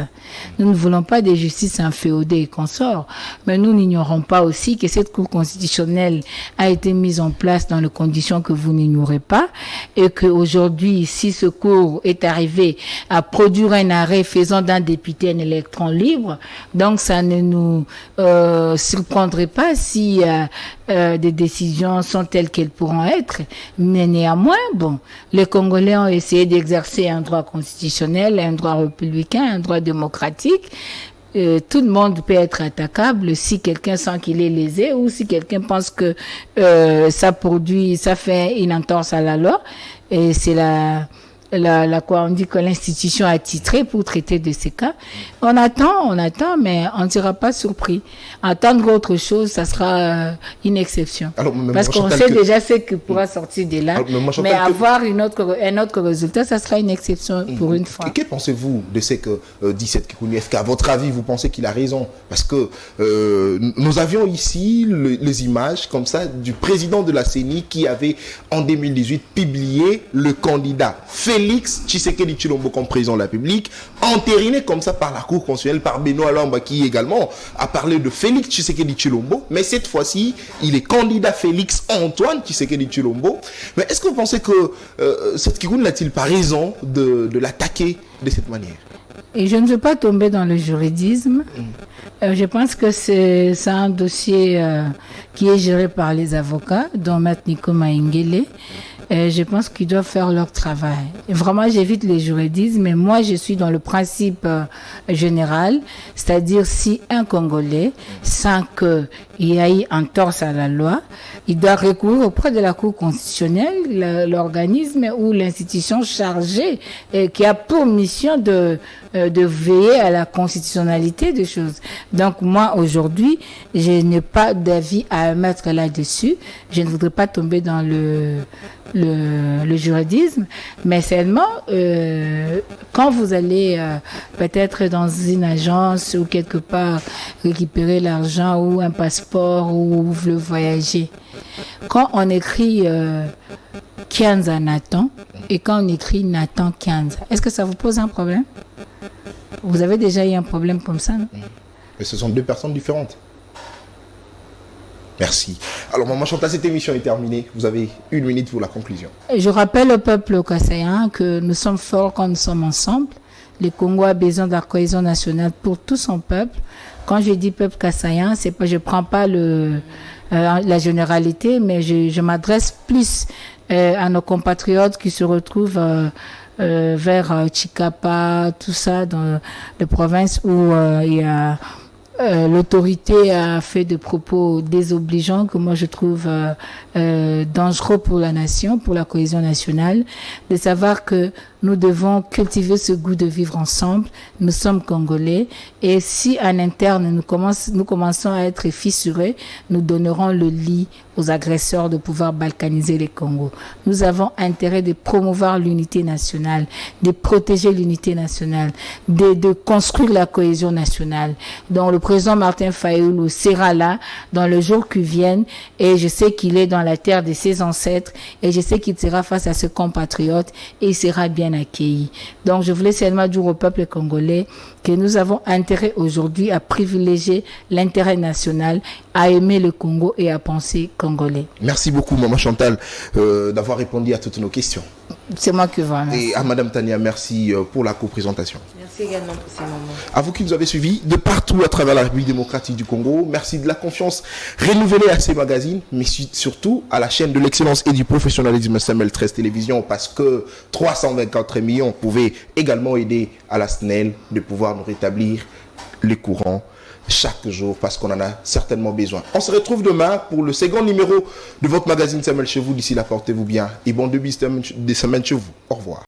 Nous ne voulons pas de justice inféodée et consorts, mais nous n'ignorons pas aussi que cette Cour constitutionnelle a été mise en place dans les conditions que vous n'ignorez pas et qu'aujourd'hui, si ce cours est arrivé à produire un arrêt faisant d'un député un électron libre, donc ça ne nous surprendrait pas si des décisions sont telles qu'elles pourront être, mais néanmoins, bon, les Congolais ont essayé d'exercer un droit constitutionnel, un droit républicain, un droit démocratique. Tout le monde peut être attaquable si quelqu'un sent qu'il est lésé ou si quelqu'un pense que ça fait une entorse à la loi. Et c'est quoi, on dit que l'institution a titré pour traiter de ces cas. On attend, mais on ne sera pas surpris. Attendre autre chose, ça sera une exception. Alors, parce qu'on sait déjà ce qui pourra sortir de là. Alors, mais avoir un autre résultat, ça sera une exception pour une fois. Que pensez-vous de ce que dit Seth Kikuni? Est-ce qu'à votre avis, vous pensez qu'il a raison? Parce que nous avions ici les images comme ça du président de la CENI qui avait en 2018 publié le candidat Félix Tshisekedi Tshilombo comme président de la République, entériné comme ça par la Cour constitutionnelle, par Benoît Lamba qui également a parlé de Félix Tshisekedi Tshilombo, mais cette fois-ci, il est candidat Félix Antoine Tshisekedi Tshilombo. Mais est-ce que vous pensez que Seth Kikuni n'a-t-il pas raison de l'attaquer de cette manière? Et je ne veux pas tomber dans le juridisme. Je pense que c'est un dossier qui est géré par les avocats, dont Maître Nico Maïngele. Je pense qu'ils doivent faire leur travail. Et vraiment, j'évite les juridismes, mais moi, je suis dans le principe général, c'est-à-dire si un Congolais, sans qu'il y ait entorse à la loi, il doit recourir auprès de la Cour constitutionnelle, l'organisme ou l'institution chargée qui a pour mission de veiller à la constitutionnalité des choses. Donc moi, aujourd'hui, je n'ai pas d'avis à mettre là-dessus. Je ne voudrais pas tomber dans le juridisme, mais seulement quand vous allez peut-être dans une agence ou quelque part récupérer l'argent ou un passeport ou vous voulez voyager, quand on écrit Kianza Nathan et quand on écrit Nathan Kianza, est-ce que ça vous pose un problème? Vous avez déjà eu un problème comme ça, non? Mais ce sont deux personnes différentes. Merci. Alors, Maman Chantal, cette émission est terminée. Vous avez 1 minute pour la conclusion. Je rappelle au peuple kassaïen que nous sommes forts quand nous sommes ensemble. Le Congo a besoin de la cohésion nationale pour tout son peuple. Quand je dis peuple kassaïen, c'est pas, je prends pas la généralité, mais je m'adresse plus à nos compatriotes qui se retrouvent vers Chikapa, tout ça, dans les provinces où il y a l'autorité a fait des propos désobligeants que moi je trouve dangereux pour la nation, pour la cohésion nationale, de savoir que nous devons cultiver ce goût de vivre ensemble. Nous sommes Congolais et si en interne nous commençons à être fissurés, nous donnerons le lit aux agresseurs de pouvoir balkaniser les Congos. Nous avons intérêt de promouvoir l'unité nationale, de protéger l'unité nationale, de construire la cohésion nationale. Donc le président Martin Fayulu sera là dans les jours qui viennent et je sais qu'il est dans la terre de ses ancêtres et je sais qu'il sera face à ses compatriotes et il sera bien accueilli. Donc je voulais seulement dire au peuple congolais que nous avons intérêt aujourd'hui à privilégier l'intérêt national, à aimer le Congo et à penser congolais. Merci beaucoup, Maman Chantal, d'avoir répondu à toutes nos questions. C'est moi qui vous remercie. Et à Madame Tania, merci pour la co-présentation. Merci également pour ces moments. À vous qui nous avez suivis de partout à travers la République démocratique du Congo, merci de la confiance renouvelée à ces magazines, mais surtout à la chaîne de l'excellence et du professionnalisme SML 13 Télévision, parce que 324 millions pouvaient également aider à la SNEL de pouvoir nous rétablir les courants chaque jour, parce qu'on en a certainement besoin. On se retrouve demain pour le second numéro de votre magazine SML chez vous. D'ici là, portez-vous bien et bon début de semaine chez vous. Au revoir.